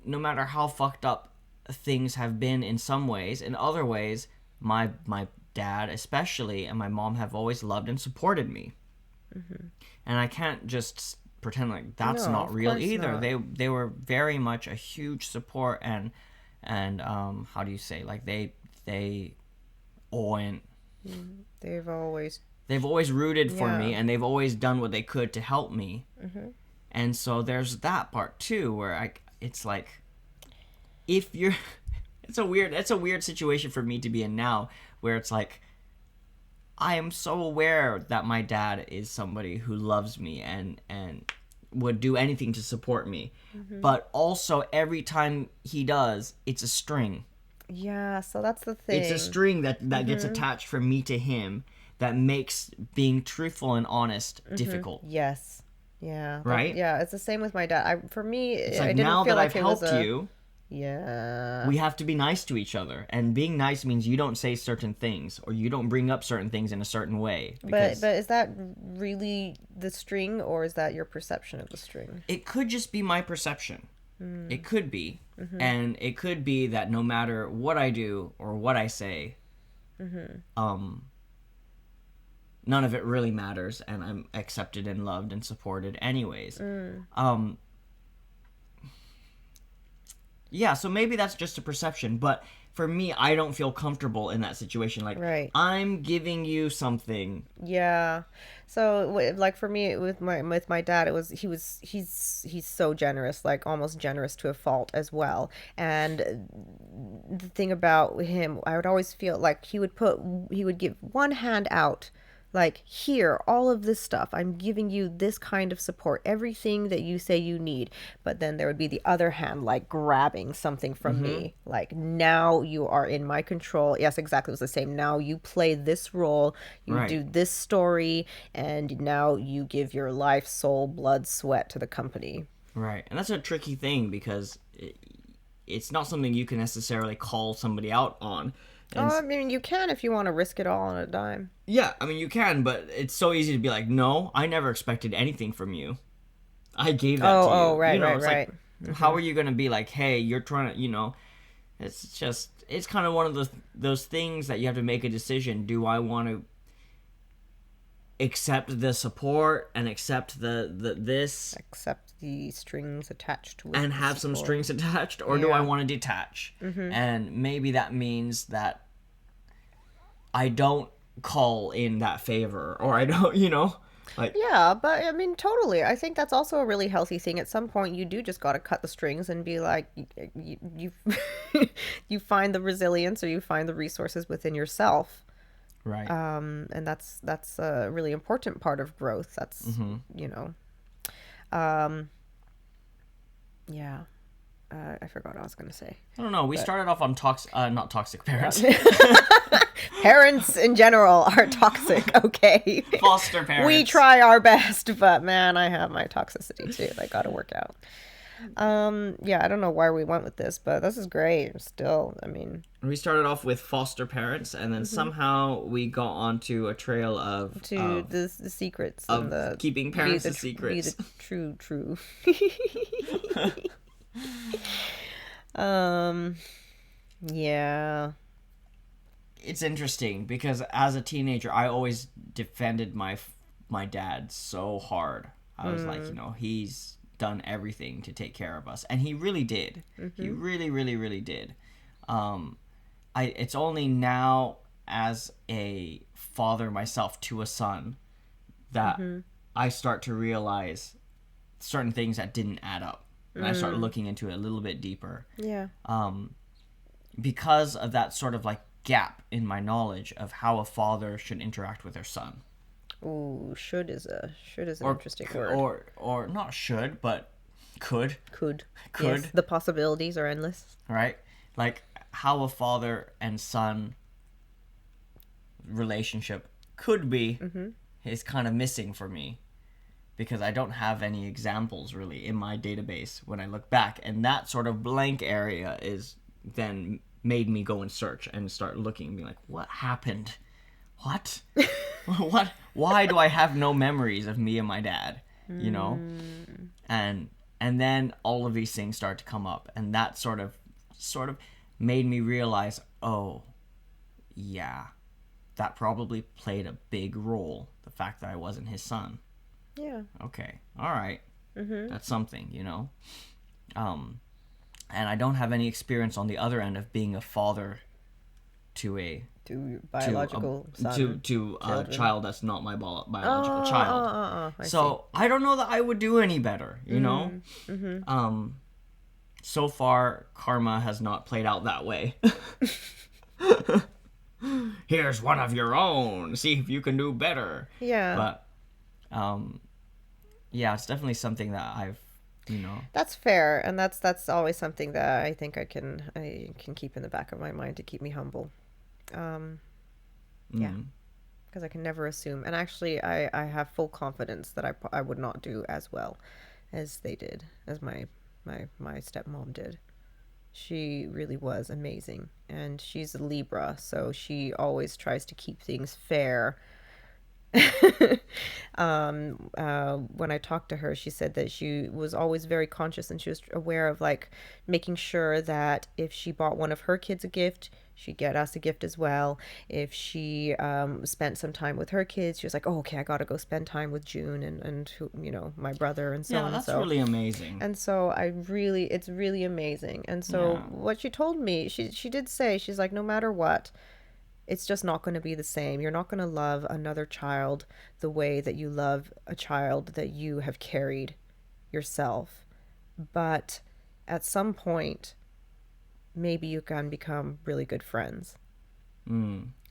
no matter how fucked up things have been in some ways, in other ways, my dad especially and my mom have always loved and supported me. And I can't just pretend like that's No, not of real course either. not. They were very much a huge support, and how do you say, like, they owe and They've always, they've always rooted for yeah. me, and they've always done what they could to help me. And so there's that part too, where it's like, if you're it's a weird situation for me to be in now, where it's like, I am so aware that my dad is somebody who loves me, and would do anything to support me. But also, every time he does, it's a string. Yeah, so that's the It's a thing. string that gets attached from me to him, that makes being truthful and honest difficult. Yes. Yeah. Right? Yeah, it's the same with my dad. For It's me, I like, didn't now feel that like I've it was helped a, you, yeah. we have to be nice to each other. And being nice means you don't say certain things, or you don't bring up certain things in a certain way. Because But is that really the string, or is that your perception of the string? it could just be my perception. It could be. And it could be that no matter what I do or what I say, none of it really matters, and I'm accepted and loved and supported anyways. Yeah, so maybe that's just a perception, but for me, I don't feel comfortable in that situation. Like, Right. I'm giving you something. Yeah. So like for me with my dad, it was he's so generous, like almost generous to a fault as well. And the thing about him, I would always feel like he would give one hand out, like, here, all of this stuff, I'm giving you this kind of support, everything that you say you need. But then there would be the other hand, like grabbing something from me, like, now you are in my control. Yes, exactly, it was the same. Now you play this role, you Right. do this story, and now you give your life, soul, blood, sweat to the company. Right. And that's a tricky thing, because it's not something you can necessarily call somebody out on. Oh, And I mean, you can if you want to risk it all on a dime. yeah, I mean, you can, but it's so easy to be like, no, I never expected anything from you. I gave that to Oh, you. right, right, It's like, right. how are you going to be like, hey, you're trying to, it's just, it's kind of one of those things that you have to make a decision. Do I want to accept the support and accept the this Except the strings attached with and the have some support. strings attached, or do I Yeah. want to detach? And maybe that means that I don't call in that favor, or I don't, like, Yeah, but I mean, totally. I think that's also a really healthy thing. At some point, you do just got to cut the strings and be like, you, you find the resilience or you find the resources within yourself. right. And that's a really important part of growth. That's, you know, um, yeah. I forgot what I was gonna say. I don't know. We started off on not toxic parents, Parents in general are toxic. Okay, foster parents. we try our best, but man, I have my toxicity too. That got to work out. Yeah, I don't know where we went with this, but this is great. Still, I mean, We started off with foster parents, and then somehow we got onto a trail of to the secrets of and the keeping parents be the secrets. Be the true. um, yeah. It's interesting because as a teenager, I always defended my dad so hard. I was like, he's done everything to take care of us, and he really did. He really, really, really did. It's only now as a father myself to a son that I start to realize certain things that didn't add up, and I start looking into it a little bit deeper. Yeah. Because of that sort of like gap in my knowledge of how a father should interact with their son. Ooh, should is an interesting word. Or not should, but could. Could. Could. Yes, the possibilities are endless. Right? Like how a father and son relationship could be is kind of missing for me, because I don't have any examples really in my database when I look back, and that sort of blank area is then made me go and search and start looking and be like, what happened? What? What? Why do I have no memories of me and my dad? And then all of these things start to come up, and that sort of made me realize, oh, yeah, that probably played a big role, the fact that I wasn't his son. Yeah. Okay, all right. That's something, and I don't have any experience on the other end of being a father to a biological son. to a child that's not my biological Oh, child. I see. So I don't know that I would do any better, So far, karma has not played out that way. Here's one of your own. See if you can do better. Yeah. But, yeah, it's definitely something that I've, That's fair, and that's always something that I think I can keep in the back of my mind to keep me humble. Yeah, because I can never assume. And actually, I have full confidence that I would not do as well as they did, as my stepmom did. She really was amazing, and she's a Libra, so she always tries to keep things fair. When I talked to her, she said that she was always very conscious, and she was aware of like making sure that if she bought one of her kids a gift, she'd get us a gift as well. If she spent some time with her kids, she was like, oh, okay, I gotta go spend time with June and my brother and so yeah, on. that's so really amazing. and so it's really amazing. And so what she told me, she did say, she's like, no matter what, it's just not going to be the same. You're not going to love another child the way that you love a child that you have carried yourself. But at some point, maybe you can become really good friends.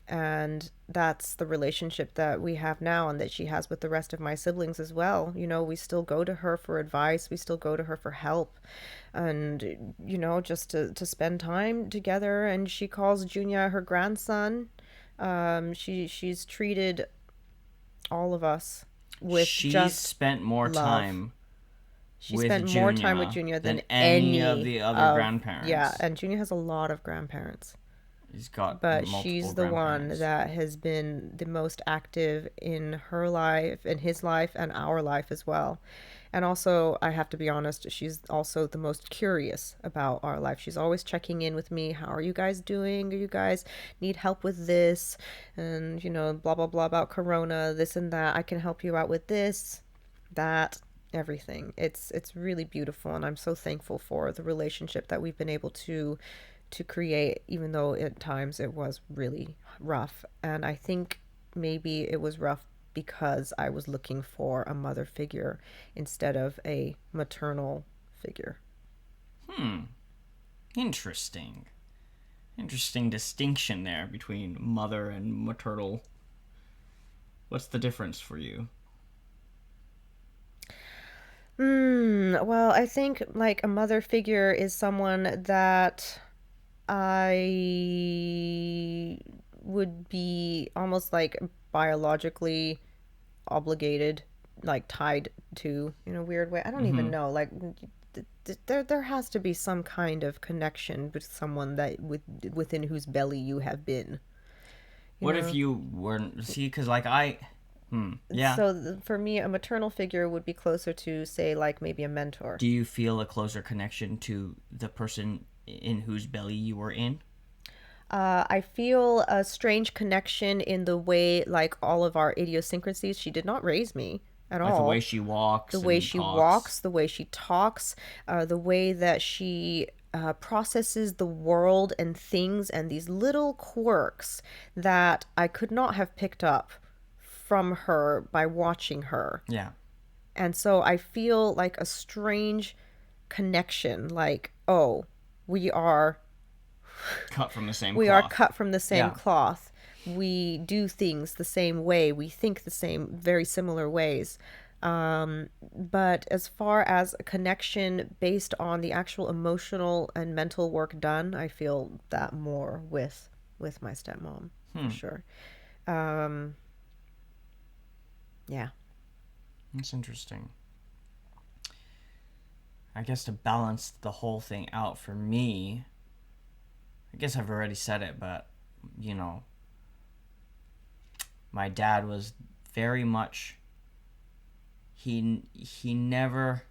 And that's the relationship that we have now, and that she has with the rest of my siblings as well. We still go to her for advice. We still go to her for help, and just to spend time together. And she calls Junior her grandson. She's treated all of us with She's just spent more love. time She with spent more time with Junior Junior than than any of any the other of, yeah, grandparents. and Junior has a lot of grandparents. He's got But multiple she's the one grandparents. that has been the most active in her life, in his life, and our life as well. And also, I have to be honest, she's also the most curious about our life. She's always checking in with me. How are you guys doing? Do you guys need help with this? And, blah, blah, blah about Corona, this and that. I can help you out with this, that, everything. It's really beautiful, and I'm so thankful for the relationship that we've been able to create, even though at times it was really rough. And I think maybe it was rough because I was looking for a mother figure instead of a maternal figure. Interesting. Interesting distinction there between mother and maternal. What's the difference for you? Well, I think like a mother figure is someone that I would be almost like biologically obligated, like tied to in a weird way. I don't even know. Like there has to be some kind of connection with someone that within whose belly you have been. You What if know. you weren't? See, because like I. Yeah. So for me, a maternal figure would be closer to say like maybe a mentor. Do you feel a closer connection to the person in whose belly you were in? I feel a strange connection in the way, like all of our idiosyncrasies. She did not raise me at Like the way all. she The walks way and she talks? walks, the way she talks, the way that she processes the world and things, and these little quirks that I could not have picked up from her by watching her. Yeah. And so I feel like a strange connection, like, oh, we are Cut from the same we are cloth. cut from the same Yeah. cloth. We do things the same way. We think the same, very similar ways. But as far as a connection based on the actual emotional and mental work done, I feel that more with my stepmom for sure. Um, yeah. That's interesting. I guess to balance the whole thing out for me, I guess I've already said it, but you know, my dad was very much he never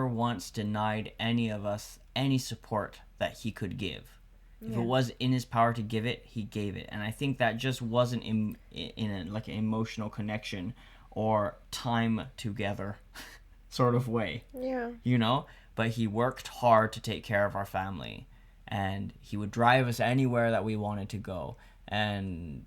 once denied any of us any support that he could give. If it Yeah. was in his power to give it, he gave it, and I think that just wasn't in a, like an emotional connection or time together sort of way, Yeah. you know. But he worked hard to take care of our family, and he would drive us anywhere that we wanted to go. And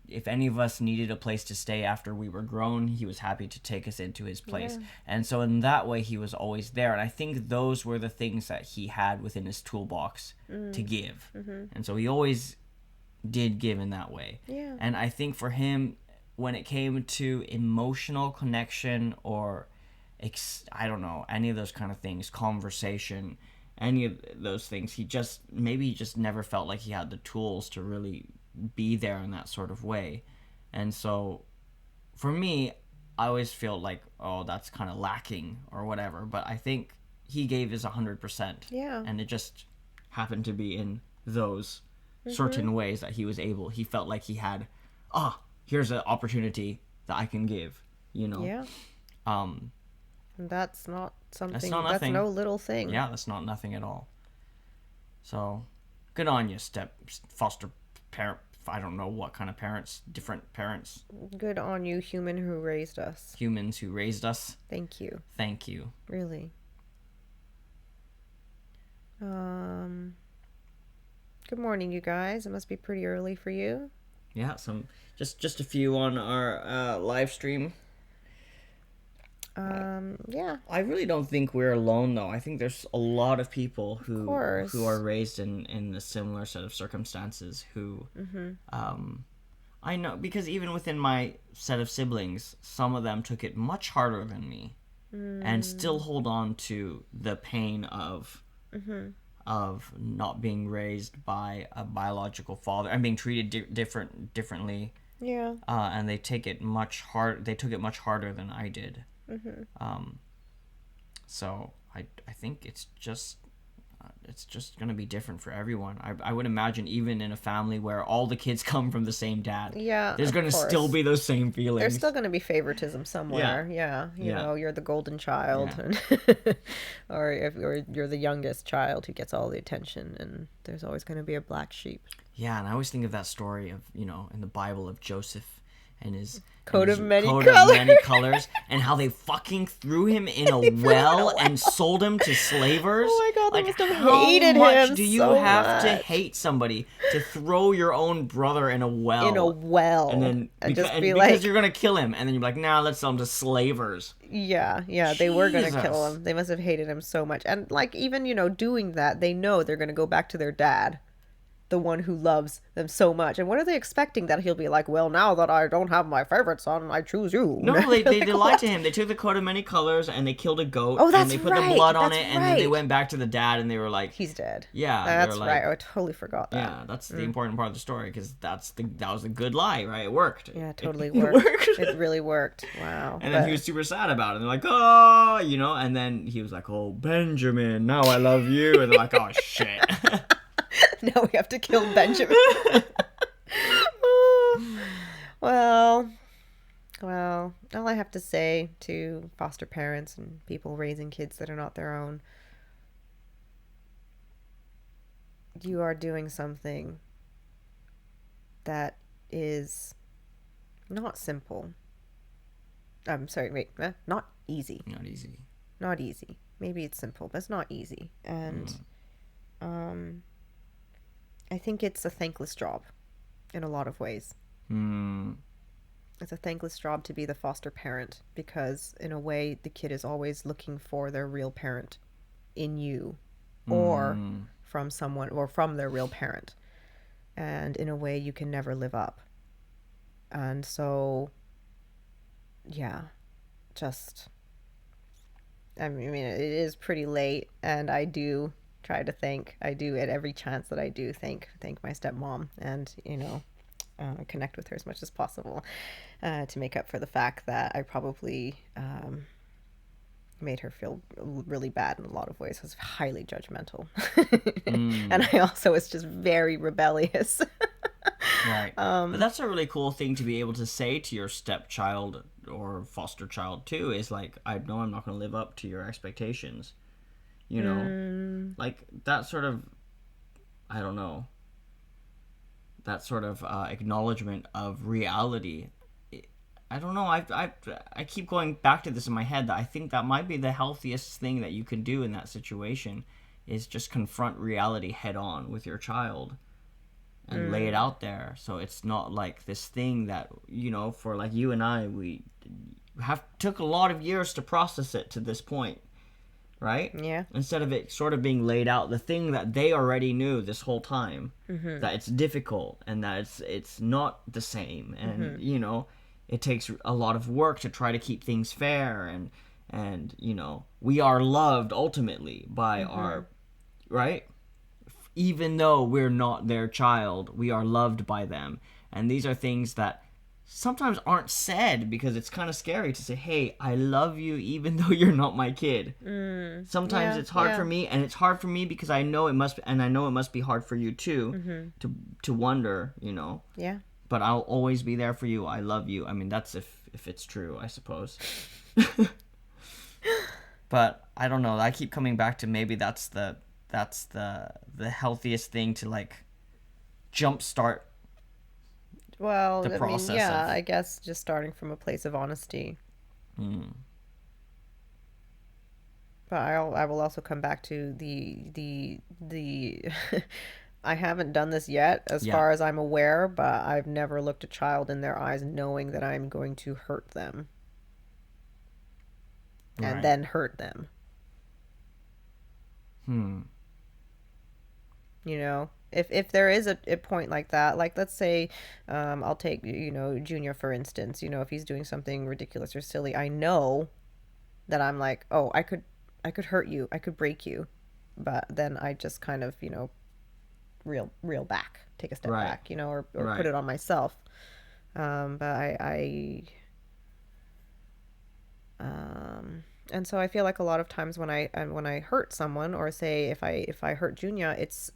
if any of us needed a place to stay after we were grown, he was happy to take us into his place. Yeah. And so in that way, he was always there. And I think those were the things that he had within his toolbox to give. And so he always did give in that way. Yeah. And I think for him, when it came to emotional connection or I don't know, any of those kind of things, conversation, any of those things, he just never felt like he had the tools to really be there in that sort of way. And so for me, I always feel like, oh, that's kind of lacking or whatever. But I think he gave his 100%. Yeah. And it just happened to be in those certain ways that he felt like he had, here's an opportunity that I can give, you know? Yeah. Um, And that's not that's something, not that's nothing. no little thing. Yeah, that's not nothing at all. So, good on you, foster parent. I don't know what kind of parents, different parents, Good on you, human who raised us. humans who raised us. Thank you. Thank you. Really. Good morning, you guys. It must be pretty early for you. Yeah, some just a few on our live stream. Yeah, I really don't think we're alone though. I think there's a lot of people of course. who are raised in a similar set of circumstances who I know, because even within my set of siblings, some of them took it much harder than me and still hold on to the pain of not being raised by a biological father and being treated differently, Yeah. and they took it much harder than I did. So I think it's just going to be different for everyone. I would imagine even in a family where all the kids come from the same dad, Yeah, there's of going to still course. be those same There's feelings. still going to be favoritism Yeah. somewhere. Yeah, Yeah. you're the golden child, Yeah. or you're the youngest child who gets all the attention, and there's always going to be a black sheep. Yeah, and I always think of that story of, in the Bible of Joseph and his Coat of many coat colors. of many colors, and how they fucking threw him in a well and sold him to slavers. Oh my God, they Like, must have how hated much him do you so have to much. hate somebody to throw your own brother in a well? In a well, And then just be because like, you're gonna kill him, and then you're like, nah, let's sell him to slavers. yeah, they were gonna kill Jesus. him. They must have hated him so much, and like even doing that, they know they're gonna go back to their dad, the one who loves them so much. And what are they expecting, that he'll be like, well, now that I don't have my favorite son, I choose you? No, they Like, lied what? to him. They took the coat of many colors and they killed a goat Oh, and that's they put the right. blood on That's it, and then they right. went back to the dad and they were like, He's dead. yeah, they That's were right. like, Oh, I totally forgot that. yeah, that's the important part of the story, because that was a good lie, right? It worked. Yeah, it totally It worked. worked. It really worked. Wow. And then he was super sad about it. And they're like, oh, and then he was like, oh, Benjamin, now I love you. And they're like, oh, shit. Now we have to kill Benjamin. Well, all I have to say to foster parents and people raising kids that are not their own, you are doing something that is not simple. I'm sorry, wait, not easy. Not easy. Not easy. Maybe it's simple, but it's not easy. And I think it's a thankless job in a lot of ways. It's a thankless job to be the foster parent, because in a way the kid is always looking for their real parent in you, or from someone, or from their real parent, and in a way you can never live up. And so yeah, just I mean it is pretty late, and I do try to I do at every chance that I do thank my stepmom, and connect with her as much as possible, to make up for the fact that I probably made her feel really bad in a lot of ways. I was highly judgmental. And I also was just very rebellious. Right. But that's a really cool thing to be able to say to your stepchild or foster child too, is like, I know I'm not going to live up to your expectations. Like that sort of, I don't know, that sort of acknowledgement of reality. I don't know. I keep going back to this in my head, that I think that might be the healthiest thing that you can do in that situation, is just confront reality head on with your child and lay it out there. So it's not like this thing that, for like you and I, we took a lot of years to process it to this point. Right? Yeah. Instead of it sort of being laid out, the thing that they already knew this whole time, that it's difficult and that it's not the same, and it takes a lot of work to try to keep things fair, and we are loved ultimately by our, right? Even though we're not their child, we are loved by them, and these are things that sometimes aren't said, because it's kind of scary to say, hey, I love you even though you're not my kid. Sometimes it's hard for me, and it's hard for me because I know it must be hard for you too, to wonder, Yeah. but I'll always be there for you. I love you. I mean, that's if it's true, I suppose. But I don't know, I keep coming back to, maybe that's the healthiest thing to like jumpstart. Well, The I mean, process yeah, of- I guess just starting from a place of honesty. But I will also come back to the I haven't done this yet, as Yeah. far as I'm aware, but I've never looked a child in their eyes knowing that I'm going to hurt them, and Right. then hurt them. If there is a point like that, like let's say, I'll take Junior for instance. If he's doing something ridiculous or silly, I know that I'm like, oh, I could hurt you, I could break you, but then I just kind of reel back, take a step Right. back, or Right. put it on myself. But And so I feel like a lot of times when I hurt someone, or say if I hurt Junia, it's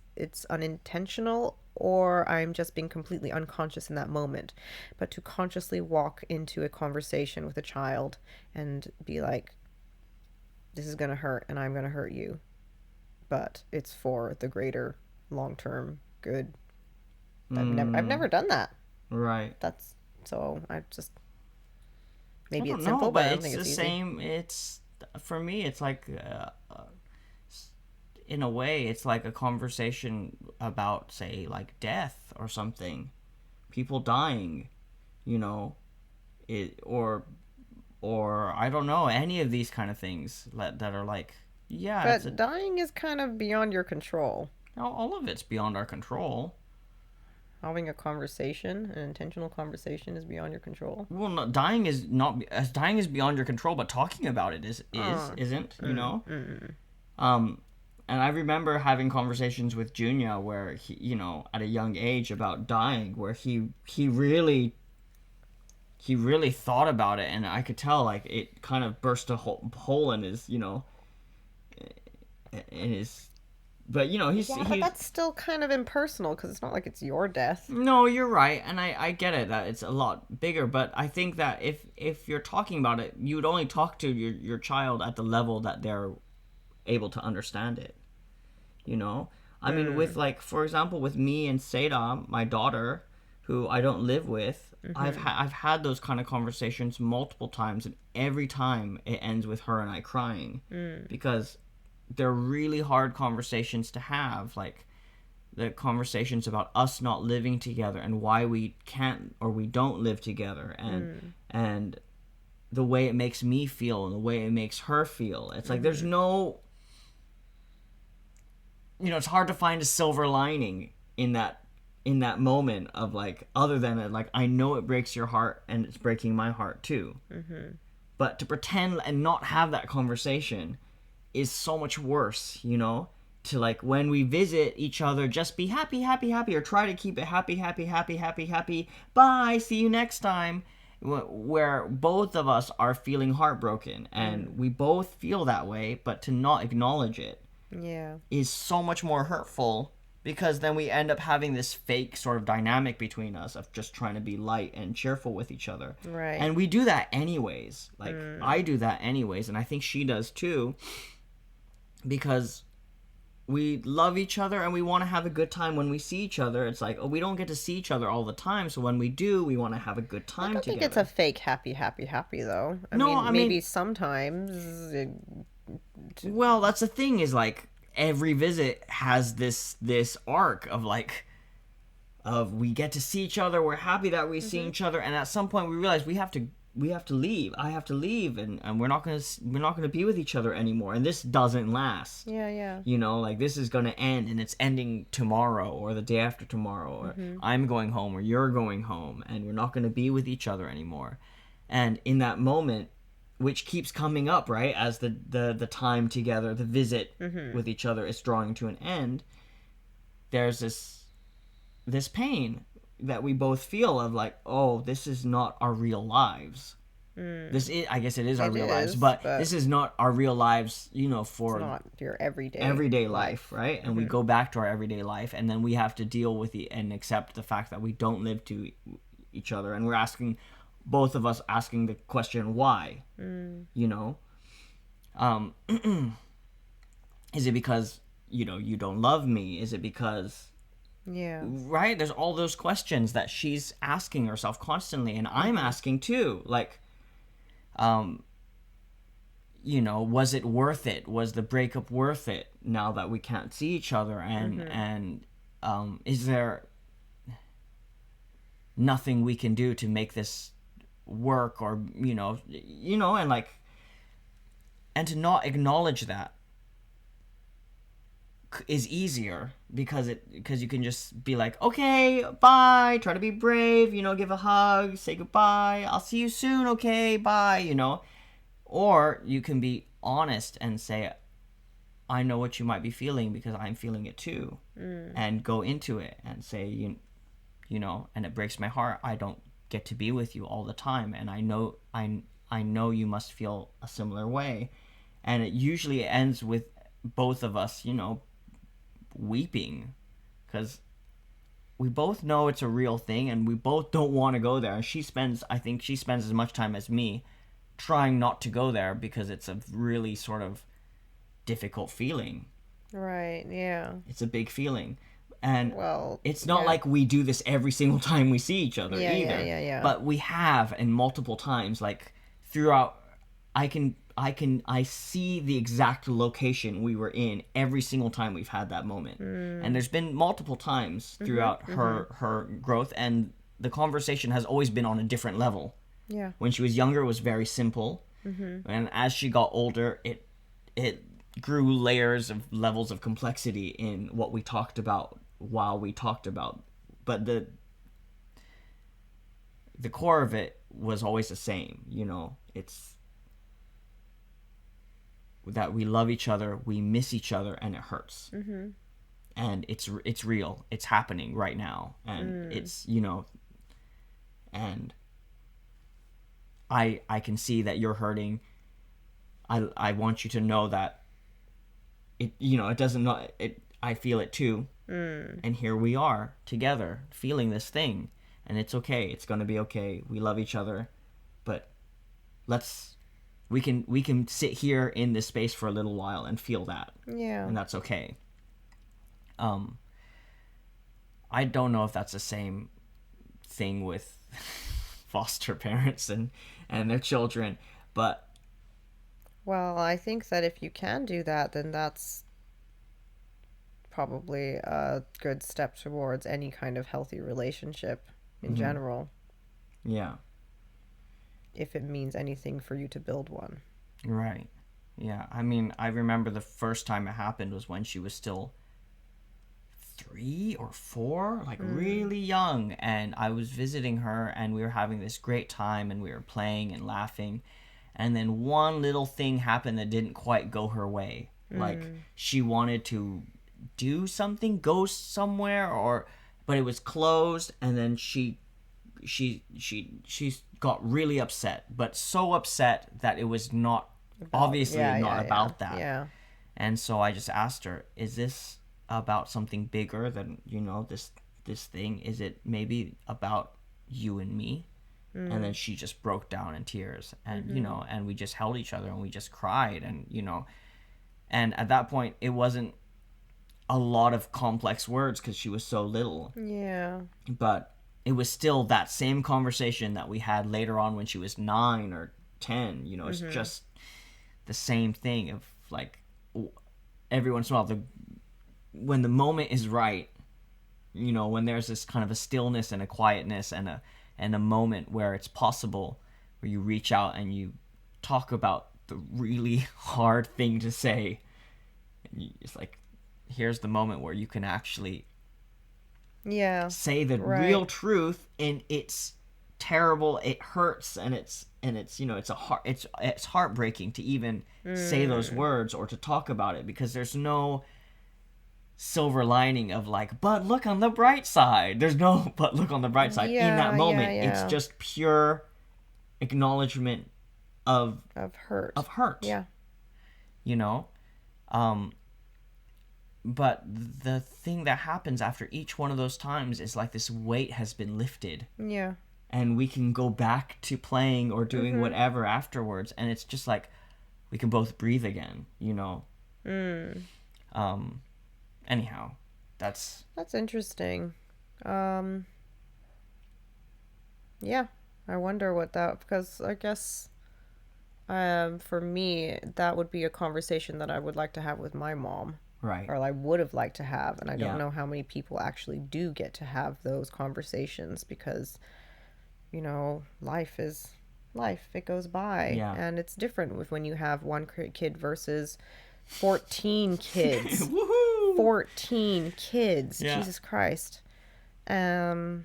unintentional, or I'm just being completely unconscious in that moment. But to consciously walk into a conversation with a child and be like, this is gonna hurt and I'm gonna hurt you, but it's for the greater long term good. I've Mm, never done that. right. That's so I just I maybe don't it's know, simple, but but I don't it's think the it's easy. same. It's for me. It's like, in a way, it's like a conversation about, say, like death or something, people dying. You know, it or I don't know, any of these kind of things that are like, yeah, it's a But dying is kind of beyond your control. all of it's beyond our control. Having a conversation, an intentional conversation, is beyond your control. Well, no, dying is not as dying is beyond your control, but talking about it is Oh, isn't. You know, mm. um, and I remember having conversations with Junior where he, at a young age about dying, where he really thought about it, and I could tell like it kind of burst a hole in his, in his. But Yeah, but he's that's still kind of impersonal because it's not like it's your death. no, you're right, and I get it that it's a lot bigger, but I think that if you're talking about it, you would only talk to your child at the level that they're able to understand it. You know, I mean, with Mm. like for example, with me and Seda, my daughter, who I don't live with, I've had those kind of conversations multiple times, and every time it ends with her and I crying, because they're really hard conversations to have, like the conversations about us not living together and why we can't or we don't live together, and the way it makes me feel and the way it makes her feel. It's like there's no, it's hard to find a silver lining in that moment of like, other than it, like, I know it breaks your heart and it's breaking my heart too. But to pretend and not have that conversation is so much worse, to like when we visit each other, just be happy, happy, happy, or try to keep it happy, happy, happy, happy, happy, bye, see you next time, where both of us are feeling heartbroken and we both feel that way, but to not acknowledge it Yeah. is so much more hurtful, because then we end up having this fake sort of dynamic between us of just trying to be light and cheerful with each other. Right. And we do that anyways. Like, I do that anyways, and I think she does too, because we love each other and we want to have a good time when we see each other. It's like, oh, we don't get to see each other all the time, so when we do, we want to have a good I time don't think it's a together. fake happy, happy, happy though. I No, mean, I maybe mean, sometimes. well, that's the thing, is like every visit has this arc of like, of we get to see each other, we're happy that we see each other, and at some point we realize we have to leave. I have to leave, and we're not gonna be with each other anymore, and this doesn't last. Yeah, yeah. Like, this is gonna end, and it's ending tomorrow or the day after tomorrow, or I'm going home or you're going home, and we're not gonna be with each other anymore. And in that moment, which keeps coming up, right, as the time together, the visit with each other is drawing to an end, there's this pain that we both feel of like, oh, this is not our real lives. This is, I guess it is our It real lives, is, but but this is not our real lives, it's for not your everyday life, right? And we go back to our everyday life, and then we have to deal with and accept the fact that we don't live to each other, and we're asking, both of us asking the question, why? You know, um, is it because you don't love me? Is it because, Yeah. right? There's all those questions that she's asking herself constantly, and I'm asking too. Like, was it worth it? Was the breakup worth it? Now that we can't see each other, and is there nothing we can do to make this work, or and like, and to not acknowledge that is easier, because you can just be like, okay, bye, try to be brave, give a hug, say goodbye, I'll see you soon, okay, bye. Or you can be honest and say, I know what you might be feeling because I'm feeling it too, and go into it and say, and it breaks my heart, I don't get to be with you all the time, and I I know you must feel a similar way. And it usually ends with both of us, weeping, because we both know it's a real thing and we both don't want to go there. And I think she spends as much time as me trying not to go there because it's a really sort of difficult feeling. Right, yeah. It's a big feeling. And Well, it's not yeah. like we do this every single time we see each other Yeah, either. yeah. But we have, and multiple times, like throughout. I see the exact location we were in every single time we've had that moment. And there's been multiple times throughout her growth, and the conversation has always been on a different level. Yeah. When she was younger, it was very simple, and as she got older, it grew layers of levels of complexity in what we talked about while we talked about. But the core of it was always the same. It's that we love each other, we miss each other, and it hurts. And it's real. It's happening right now, and it's and I can see that you're hurting. I want you to know that it doesn't not it. I feel it too, and here we are together feeling this thing, and it's okay. It's gonna be okay. We love each other, but we can sit here in this space for a little while and feel that. Yeah. And that's okay. I don't know if that's the same thing with foster parents and their children, but Well, I think that if you can do that, then that's probably a good step towards any kind of healthy relationship in general, yeah, if it means anything for you to build one. right. Yeah, I mean, I remember the first time it happened was when she was still 3 or 4, like really young, and I was visiting her, and we were having this great time, and we were playing and laughing, and then one little thing happened that didn't quite go her way. Like she wanted to do something, go somewhere, but it was closed, and then she got really upset, but so upset that it was not obviously not about that. Yeah. And so I just asked her, is this about something bigger than this thing? Is it maybe about you and me? And then she just broke down in tears, and and we just held each other and we just cried, and and at that point it wasn't a lot of complex words because she was so little, Yeah. but it was still that same conversation that we had later on when she was 9 or 10. It's just the same thing of like every once in a while, when the moment is right, when there's this kind of a stillness and a quietness and a moment where it's possible, where you reach out and you talk about the really hard thing to say, and it's like, here's the moment where you can actually say the real truth, and it's terrible, it hurts, and it's it's heartbreaking to even say those words or to talk about it, because there's no silver lining of like, but look on the bright side. There's no but look on the bright side in that moment. It's just pure acknowledgement of hurt. Yeah. But the thing that happens after each one of those times is like this weight has been lifted. Yeah. And we can go back to playing or doing whatever afterwards, and it's just like we can both breathe again, Anyhow, that's interesting. Yeah, I wonder what that, because I guess for me that would be a conversation that I would like to have with my mom. right. Or I would have liked to have, and I don't Yeah. know how many people actually do get to have those conversations, because life is life. It goes by. Yeah. And it's different with when you have one kid versus 14 kids. Woohoo! 14 kids. Yeah. Jesus Christ. Yeah.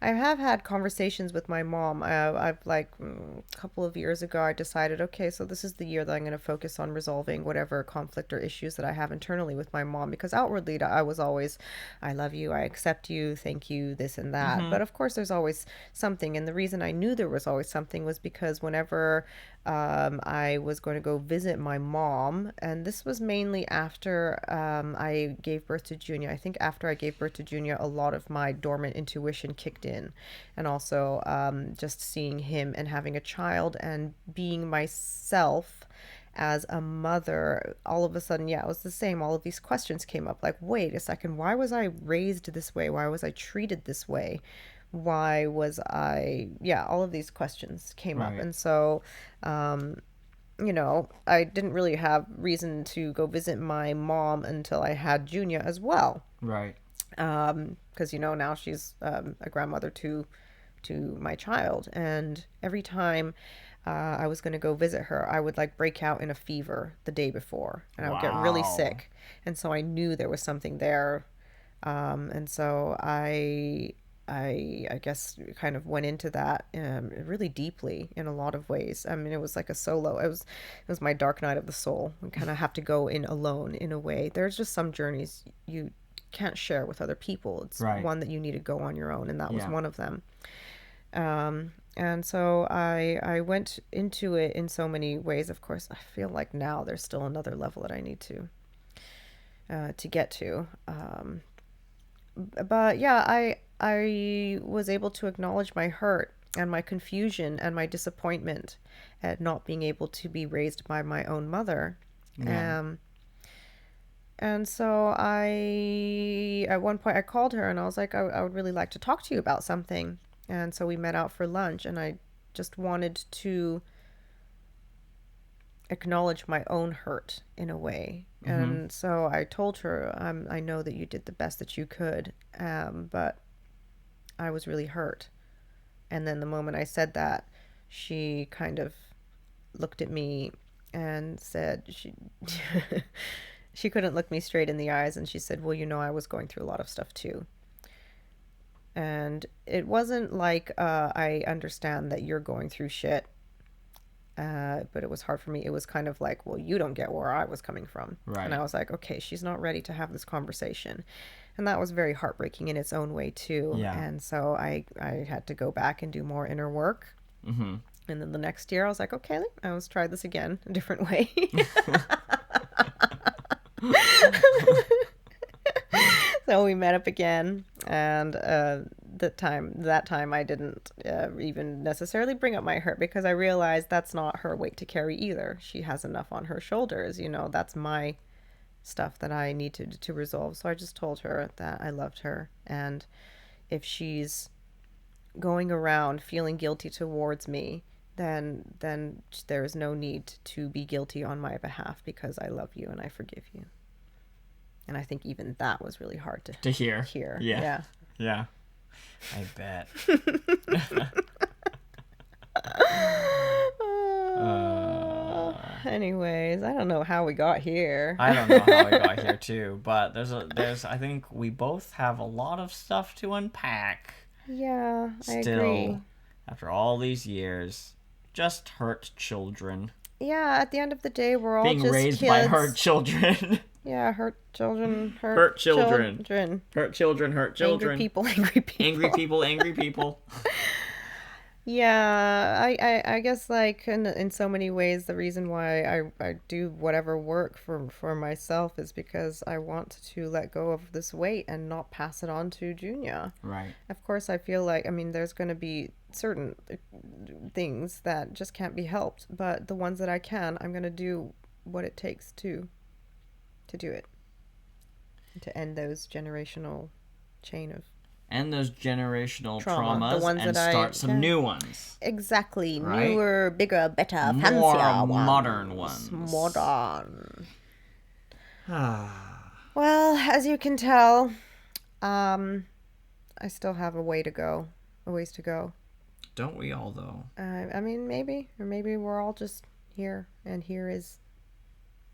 I have had conversations with my mom. I've like a couple of years ago, I decided, okay, so this is the year that I'm going to focus on resolving whatever conflict or issues that I have internally with my mom. Because outwardly, I was always, I love you, I accept you, thank you, this and that. Mm-hmm. But of course, there's always something. And the reason I knew there was always something was because whenever I was going to go visit my mom, and this was mainly after I gave birth to Junior. I think after I gave birth to Junior, a lot of my dormant intuition kicked in, and also just seeing him and having a child and being myself as a mother, all of a sudden, yeah, it was the same. All of these questions came up like, wait a second, why was I raised this way? Why was I treated this way? Why was I, yeah, all of these questions came up. Right. And so, I didn't really have reason to go visit my mom until I had Junior as well. Right. Because, now she's a grandmother to my child. And every time I was going to go visit her, I would like break out in a fever the day before and I would get really Wow. sick. And so I knew there was something there. And so I guess kind of went into that really deeply in a lot of ways. I mean, it was like a solo. It was my dark night of the soul. I kind of have to go in alone in a way. There's just some journeys you can't share with other people. It's Right. one that you need to go on your own, and that was Yeah. one of them. And so I went into it in so many ways. Of course, I feel like now there's still another level that I need to get to. But yeah, I was able to acknowledge my hurt and my confusion and my disappointment at not being able to be raised by my own mother. Yeah. Um, and so at one point, I called her and I was like, I would really like to talk to you about something. And so we met out for lunch, and I just wanted to acknowledge my own hurt in a way. Mm-hmm. And so I told her, I know that you did the best that you could, but I was really hurt. And then the moment I said that, she kind of looked at me and said she couldn't look me straight in the eyes, and she said, "Well, I was going through a lot of stuff too." And it wasn't like I understand that you're going through shit, but it was hard for me. It was kind of like, well, you don't get where I was coming from. And I Right. was like, okay, she's not ready to have this conversation. And that was very heartbreaking in its own way, too. Yeah. And so I had to go back and do more inner work. Mm-hmm. And then the next year, I was like, okay, let's try this again, a different way. So we met up again, and that time I didn't even necessarily bring up my hurt because I realized that's not her weight to carry either. She has enough on her shoulders. That's my stuff that I need to resolve. So I just told her that I loved her, and if she's going around feeling guilty towards me, then there is no need to be guilty on my behalf because I love you and I forgive you. And I think even that was really hard to To hear. hear. Yeah. Yeah. Yeah. I bet. Anyways, I don't know how we got here. I don't know how I got here too, but there's I think we both have a lot of stuff to unpack Yeah, I still agree. after all these years. Just hurt children. Yeah, at the end of the day, we're all Being just raised kids. by hurt children. Yeah, hurt children, Hurt children. children. Hurt children, hurt children. Angry people, angry people. Angry people, angry people. Yeah, I guess like in so many ways the reason why I do whatever work for myself is because I want to let go of this weight and not pass it on to Junior. Right. Of course, I feel like, I mean, there's going to be certain things that just can't be helped, but the ones that I can, I'm going to do what it takes to do it, to end those generational chain of And those generational trauma, the traumas ones and that start some new ones. exactly Right? newer, bigger, better, More fancier modern ones. Modern. Ah. Well, as you can tell, I still have a way to go, a ways to go. Don't we all though? I mean, maybe, or maybe we're all just here, and here is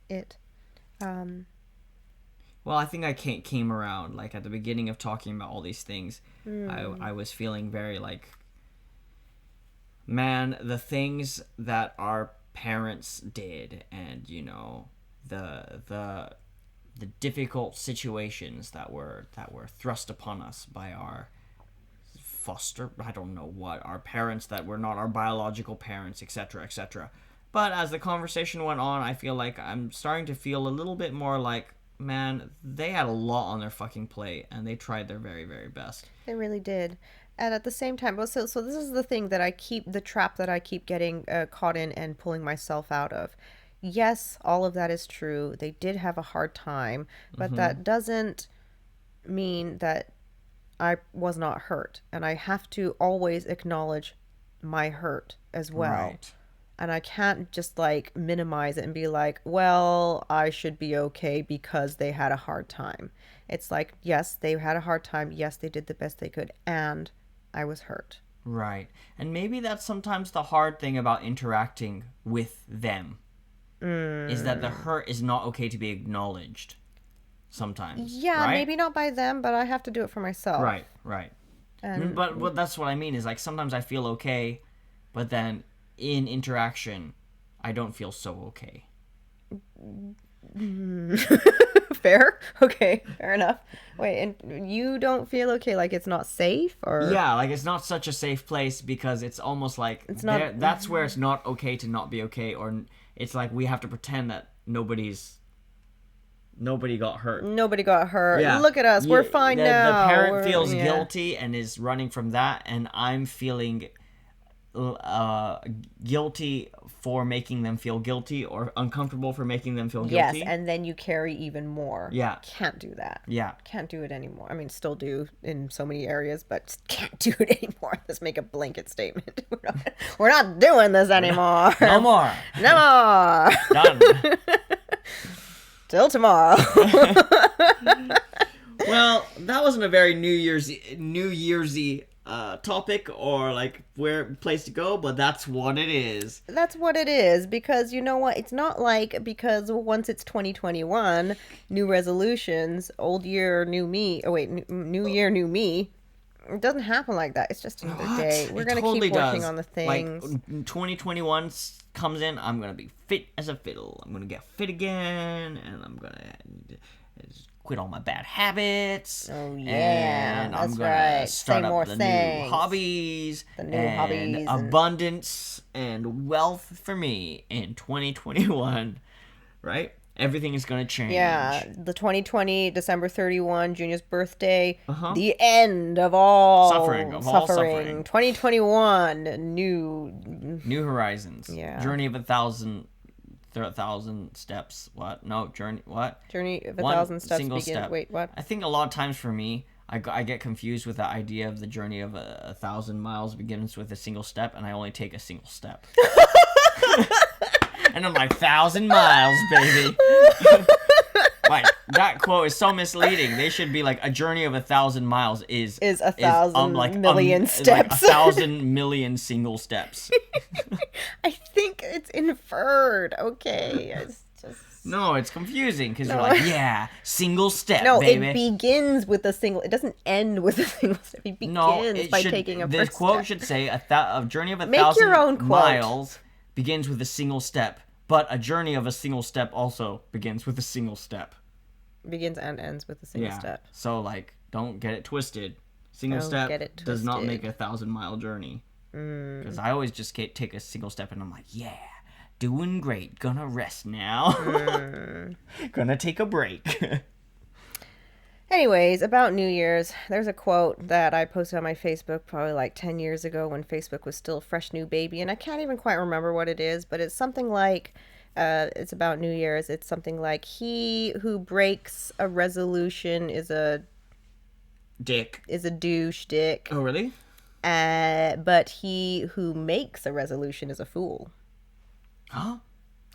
it. Well, I think I came around. Like, at the beginning of talking about all these things, I was feeling very, like, man, the things that our parents did, and, you know, the difficult situations that were thrust upon us by our foster, I don't know what, our parents that were not our biological parents, etc., etc. But as the conversation went on, I feel like I'm starting to feel a little bit more like, man, they had a lot on their fucking plate, and they tried their very, very best. They really did. And at the same time, well, so this is the thing that the trap that I keep getting caught in and pulling myself out of. Yes, all of that is true. They did have a hard time, but that doesn't mean that I was not hurt. And I have to always acknowledge my hurt as well. Right. And I can't just like minimize it and be like, well, I should be okay because they had a hard time. It's like, yes, they had a hard time. Yes, they did the best they could. And I was hurt. Right. And maybe that's sometimes the hard thing about interacting with them, is that the hurt is not okay to be acknowledged sometimes. Yeah, right? maybe not by them, but I have to do it for myself. Right, right. And But that's what I mean, is like sometimes I feel okay, but then in interaction, I don't feel so okay. fair. Okay, fair enough. Wait, and you don't feel okay, like it's not safe, or Yeah, like it's not such a safe place because it's almost like It's not- that's where it's not okay to not be okay, or it's like we have to pretend that nobody got hurt. nobody got hurt. Yeah. Look at us, we're fine now. The parent We're- feels yeah. guilty and is running from that, and I'm feeling guilty for making them feel guilty, or uncomfortable for making them feel Yes, guilty. and then you carry even more. Yeah. Can't do that. Yeah. Can't do it anymore. I mean, still do in so many areas, but just can't do it anymore. Let's make a blanket statement. We're not doing this anymore. No more. No more. Done. Till tomorrow. Well, that wasn't a very New Year'sy topic or like place to go, but that's what it is. That's what it is, because you know what? It's not like, because once it's 2021, new resolutions, old year, new me. Oh, wait, new year, new me. It doesn't happen like that. It's just another day. We're going to keep working on the things. Like 2021 comes in, I'm going to be fit as a fiddle. I'm going to get fit again, and I'm going to quit all my bad habits. Oh, yeah. And I'm That's going right. to start Say up more the things. new hobbies. The new and hobbies and- abundance and wealth for me in 2021. Right? Everything is going to change. Yeah, the 2020, December 31, Junior's birthday, Uh-huh. the end of all Suffering. 2021, new. New horizons. Yeah. Journey of 1,000 steps. What? No, journey. What? Journey of One 1,000 steps single begin. step. Wait, what? I think a lot of times for me, I get confused with the idea of the journey of 1,000 miles begins with a single step, and I only take a single step. And I'm like, 1,000 miles, baby. Like, that quote is so misleading. They should be like, a journey of 1,000 miles is 1,000 million steps. Like 1,000 million single steps. I think it's inferred. Okay, it's just. No, it's confusing because No. you're like, yeah, single step, No, baby. it begins with a single. It doesn't end with a single step. It begins No, it by should, taking a the first quote step. should say a journey of Make your own 1,000 quote. miles begins with a single step, but a journey of a single step also begins with a single step. Begins and ends with a single Yeah. step. So like, don't get it twisted. Single Don't step get it does not twisted. make a 1,000-mile journey. Because I always just take a single step and I'm like, yeah, doing great. Gonna rest now. Gonna take a break. Anyways, about New Year's, there's a quote that I posted on my Facebook probably like 10 years ago when Facebook was still a fresh new baby, and I can't even quite remember what it is, but it's something like, it's about New Year's. It's something like, he who breaks a resolution is a douche dick, Oh, really? but he who makes a resolution is a fool. Huh?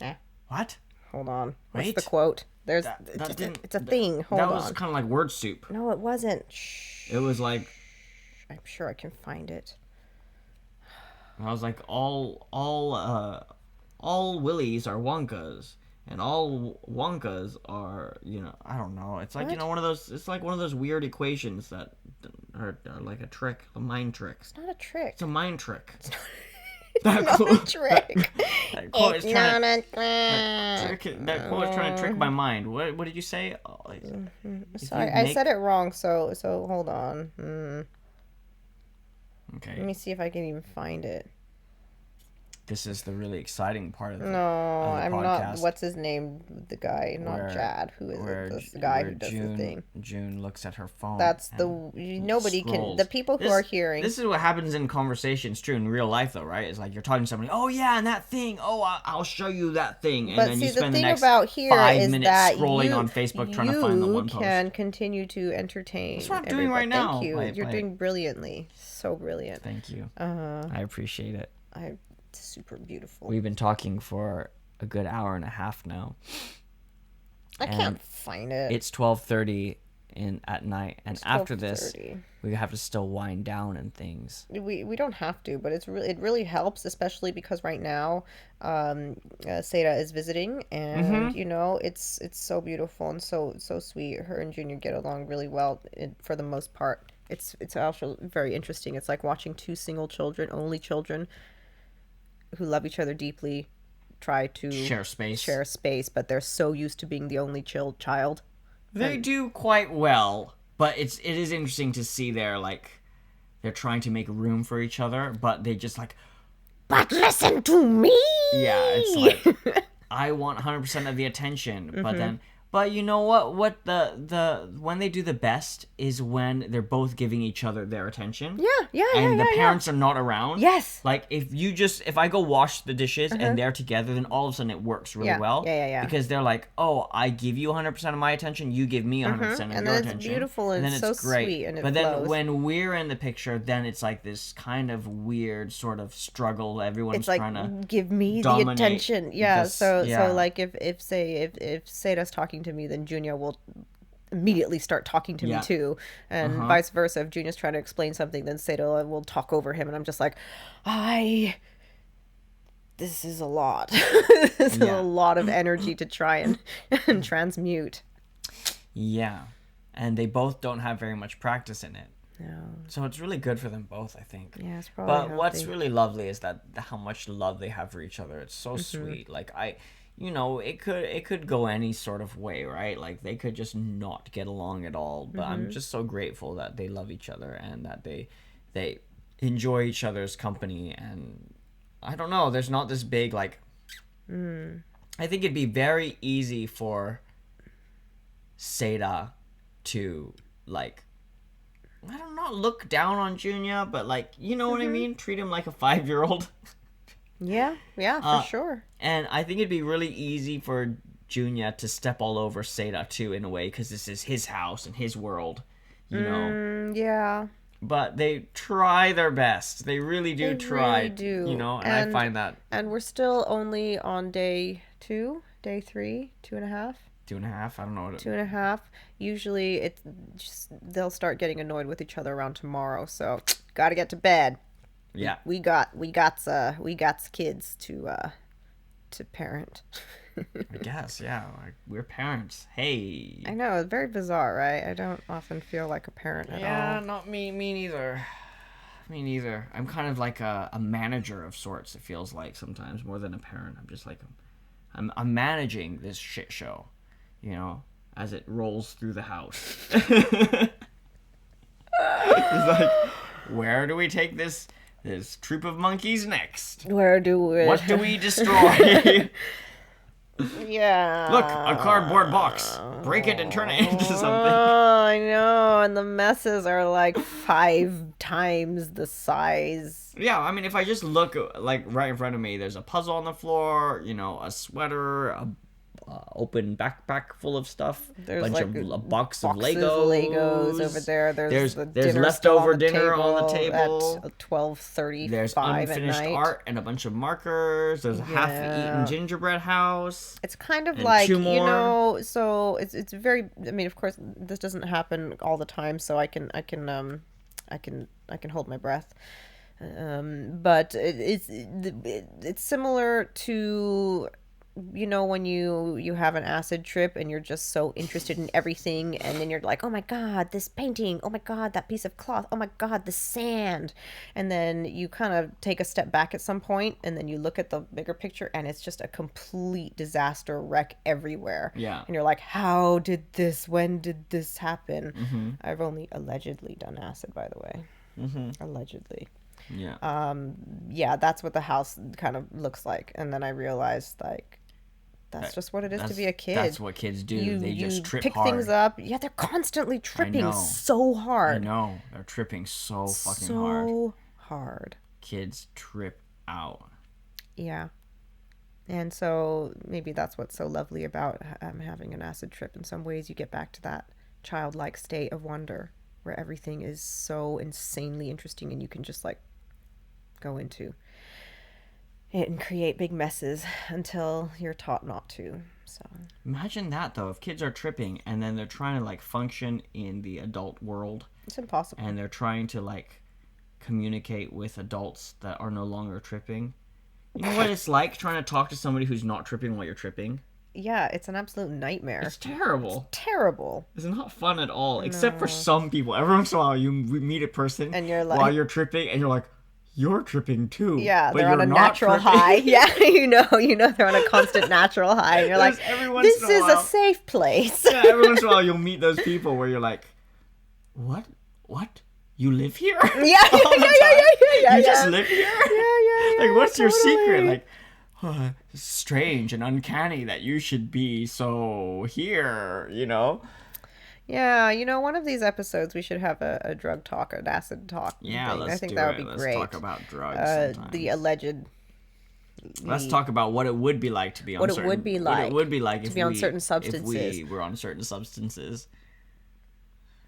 Eh, What? hold on. What's Wait. the quote? There's That didn't... it's a thing. Hold that on. was kind of like word soup. No, it wasn't. Shh. It was like... I'm sure I can find it. I was like, all Willies are Wonkas, and all Wonkas are, I don't know. It's like, What? one of those. It's like one of those weird equations that are like a trick, a mind trick. It's not a trick. It's a mind trick. It's not a trick. That quote It's is trying not to. a trick. That quote is trying to trick my mind. What did you say? Sorry, I said it wrong. So hold on. Okay. Let me see if I can even find it. This is the really exciting part of the, No, I'm podcast. not. What's his name? The guy, not Chad. Who is it? That's the guy who does the thing. June looks at her phone. That's nobody scrolls. can. The people who are hearing. This is what happens in conversations, true, in real life, though, right? It's like you're talking to somebody. Oh yeah, and that thing. Oh, I'll show you that thing. And But then see, you spend the the thing next about here 5 is minutes that scrolling on Facebook trying to find the one post. You can continue to entertain. That's what I'm doing right now. Thank you. You're doing brilliantly. So brilliant. Thank you. I appreciate it. It's super beautiful. We've been talking for a good hour and a half now. I can't find it. It's 12:30 at night, and after this, 12:30. we have to still wind down and things. We don't have to, but it really helps, especially because right now, Seda is visiting, and it's so beautiful and so sweet. Her and Junior get along really well for the most part. It's also very interesting. It's like watching two only children, who love each other deeply, try to share space, but they're so used to being the only child. They do quite well, but it is interesting to see they're trying to make room for each other, but they just but listen to me. Yeah, it's like I want 100% of the attention, but you know what the when they do the best is when they're both giving each other their attention. And the parents are not around. Yes. Like if I go wash the dishes and they're together, then all of a sudden it works really well. Yeah. Because they're like, oh, I give you 100% of my attention, you give me 100% of your attention. And then it's beautiful and it's so great. Sweet and it But flows. then when we're in the picture, then it's like this kind of weird sort of struggle. Everyone's it's like, trying to give me the attention. Yeah. So like if Seda's talking to me, then Junior will immediately start talking to me too, and vice versa. If Junior's trying to explain something, then Seda will talk over him, and I'm just like, this is a lot. This is a lot of energy to try and transmute. Yeah, and they both don't have very much practice in it. No. So it's really good for them both, I think. Yeah, it's probably But healthy. what's really lovely is that how much love they have for each other. It's so sweet. Like it could go any sort of way, right? Like they could just not get along at all. But I'm just so grateful that they love each other and that they enjoy each other's company. And I don't know, there's not this big I think it'd be very easy for Seda to I don't know, look down on Junior, but you know what I mean? Treat him like a 5-year-old. Yeah, for sure. And I think it'd be really easy for Junior to step all over Seda too, in a way, because this is his house and his world, you know. Yeah. But they try their best. They really do try. Really do. You know, and I find that. And we're still only on day 3, 2.5. 2.5. I don't know what. 2.5. Usually, it's just they'll start getting annoyed with each other around tomorrow. So, gotta get to bed. Yeah. We got kids to parent. I guess, yeah. We're parents. Hey. I know, it's very bizarre, right? I don't often feel like a parent at all. Yeah, not me neither. Me neither. I'm kind of like a manager of sorts, it feels like sometimes, more than a parent. I'm just like I'm managing this shit show, you know, as it rolls through the house. It's like, where do we take this troop of monkeys next? What do we destroy? Yeah. Look, a cardboard box. Break it and turn it into something. Oh, I know. And the messes are like 5 times the size. Yeah, I mean, if I just look right in front of me, there's a puzzle on the floor, you know, a sweater, a open backpack full of stuff, There's a box of boxes Legos. of Legos over there. There's leftover dinner on the table at 12:35 There's unfinished at night. art and a bunch of markers. There's a half-eaten gingerbread house. It's kind of and like, 2 more. you know, so it's very, I mean, of course this doesn't happen all the time, so I can hold my breath. But it's similar to when you have an acid trip and you're just so interested in everything, and then you're like, oh my god, this painting, oh my god, that piece of cloth, oh my god, the sand, and then you kind of take a step back at some point, and then you look at the bigger picture, and it's just a complete disaster wreck everywhere. Yeah. And you're like, when did this happen? I've only allegedly done acid, by the way. Allegedly. Yeah. Yeah, that's what the house kind of looks like. And then I realized, like, that's just what it is to be a kid. That's what kids do. They just trip pick hard. things up. Yeah, they're constantly tripping so I hard. know. They're tripping so fucking So hard. Kids trip out. Yeah. And so maybe that's what's so lovely about having an acid trip. In some ways, you get back to that childlike state of wonder where everything is so insanely interesting and you can just, like, go into it and create big messes until you're taught not to. So imagine that, though, if kids are tripping and then they're trying to, like, function in the adult world. It's impossible. And they're trying to, like, communicate with adults that are no longer tripping. You know what it's like trying to talk to somebody who's not tripping while you're tripping? Yeah, it's an absolute nightmare. It's terrible. It's terrible. It's not fun at all, except for some people. Every once in a while, you meet a person and you're like, while you're tripping, and you're like, you're tripping too. Yeah, but they're on a natural high. Yeah, you know they're on a constant natural high. And you're like, this is a safe place. Yeah, every once in a while, you'll meet those people where you're like, what? You live here? Yeah. You just live here? Yeah. Like, what's your secret? Like, it's strange and uncanny that you should be so here, you know? Yeah, one of these episodes we should have a drug talk, an acid talk. Yeah, thing. I think do that it. would be Let's great. talk about drugs sometimes. The alleged. Let's talk about what it would be like to be on certain... What it would be like to be on certain substances. If we were on certain substances.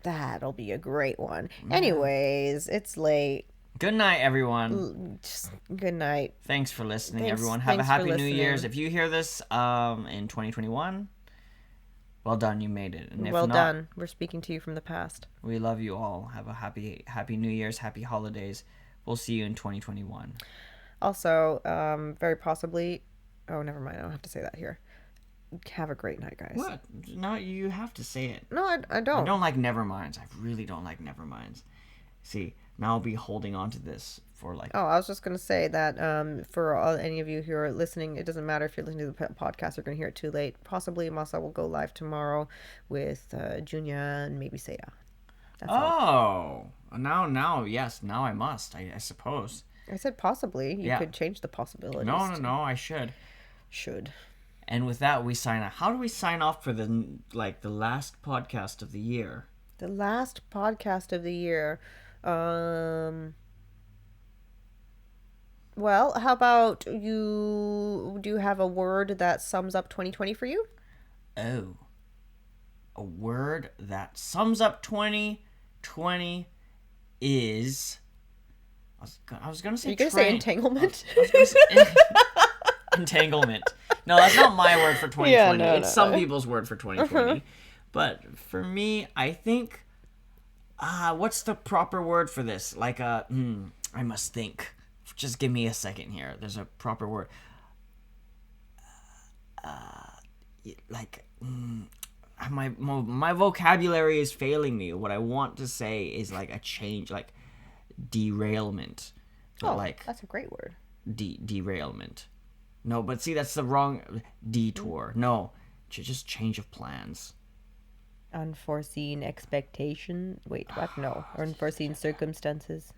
That'll be a great one. Yeah. Anyways, it's late. Good night, everyone. Just good night. Thanks for listening, everyone. Have a happy New Year's. If you hear this in 2021, well done, you made it. And if not, done. We're speaking to you from the past. We love you all. Have a happy New Year's, happy holidays. We'll see you in 2021. Also, very possibly... Oh, never mind. I don't have to say that here. Have a great night, guys. What? No, you have to say it. No, I don't. I don't like neverminds. I really don't like neverminds. See, now I'll be holding on to this for like... Oh, I was just going to say that for any of you who are listening, it doesn't matter if you're listening to the podcast, you're going to hear it too late. Possibly Masa will go live tomorrow with Junya and maybe Seda. That's all. Now, yes, now I must, I suppose. I said possibly. You could change the possibilities. No, I should. And with that, we sign off. How do we sign off for the last podcast of the year? The last podcast of the year. Well, how about do you have a word that sums up 2020 for you? Oh. A word that sums up 2020 is... I was going to say... Are you going to say entanglement? Entanglement. No, that's not my word for 2020. Yeah, it's some people's word for 2020. But for me, I think... what's the proper word for this? Like I must think. Just give me a second here. There's a proper word. My vocabulary is failing me. What I want to say is like a change, like derailment. But that's a great word. Derailment. No, but see, that's the wrong... Detour. No, just change of plans. Unforeseen expectation. Wait, what? No. Unforeseen circumstances.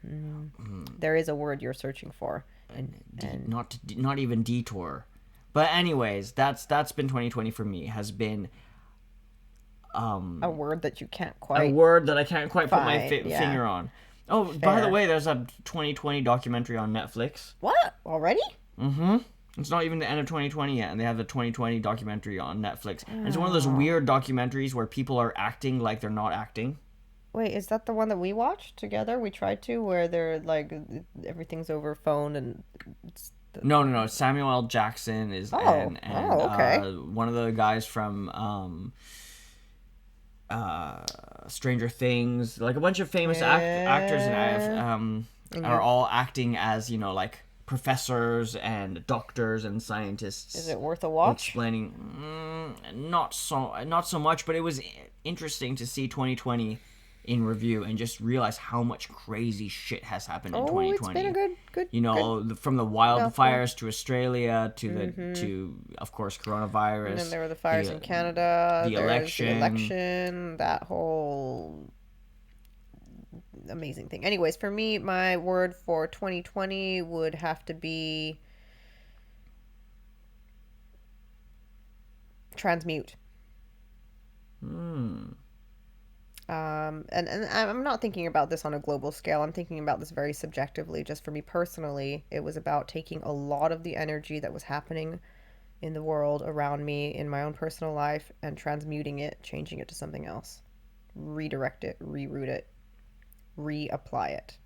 There is a word you're searching for. And not even detour. But anyways, that's been 2020 for me. Has been... a word that you can't quite... A word that I can't quite put my finger on. Oh, fair. By the way, there's a 2020 documentary on Netflix. What? Already? Mm-hmm. It's not even the end of 2020 yet, and they have the 2020 documentary on Netflix. And it's one of those weird documentaries where people are acting like they're not acting. Wait, is that the one that we watched together? We tried to, where they're like, everything's over phone and... No. Samuel L. Jackson is... okay. One of the guys from... Stranger Things, like a bunch of famous actors and are all acting as, professors and doctors and scientists. Is it worth a watch? Explaining, not so much, but it was interesting to see 2020 in review and just realize how much crazy shit has happened in 2020. It's been a good. You know, from the wildfires to Australia to to of course coronavirus. And then there were the fires in Canada. The election. That whole amazing thing. Anyways, for me, my word for 2020 would have to be transmute. And I'm not thinking about this on a global scale. I'm thinking about this very subjectively. Just for me personally, it was about taking a lot of the energy that was happening in the world around me in my own personal life and transmuting it, changing it to something else. Redirect it, reroute it, reapply it.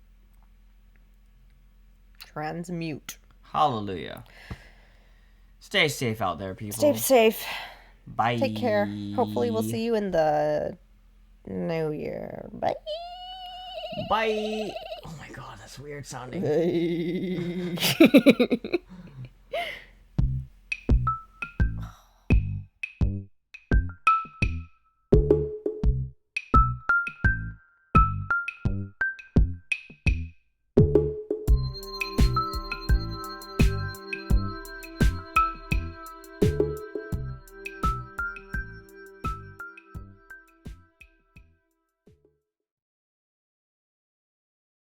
Transmute. Hallelujah. Stay safe out there, people. Stay safe. Bye. Take care. Hopefully we'll see you in the new year. Bye. Bye. Oh my god, that's weird sounding. Bye.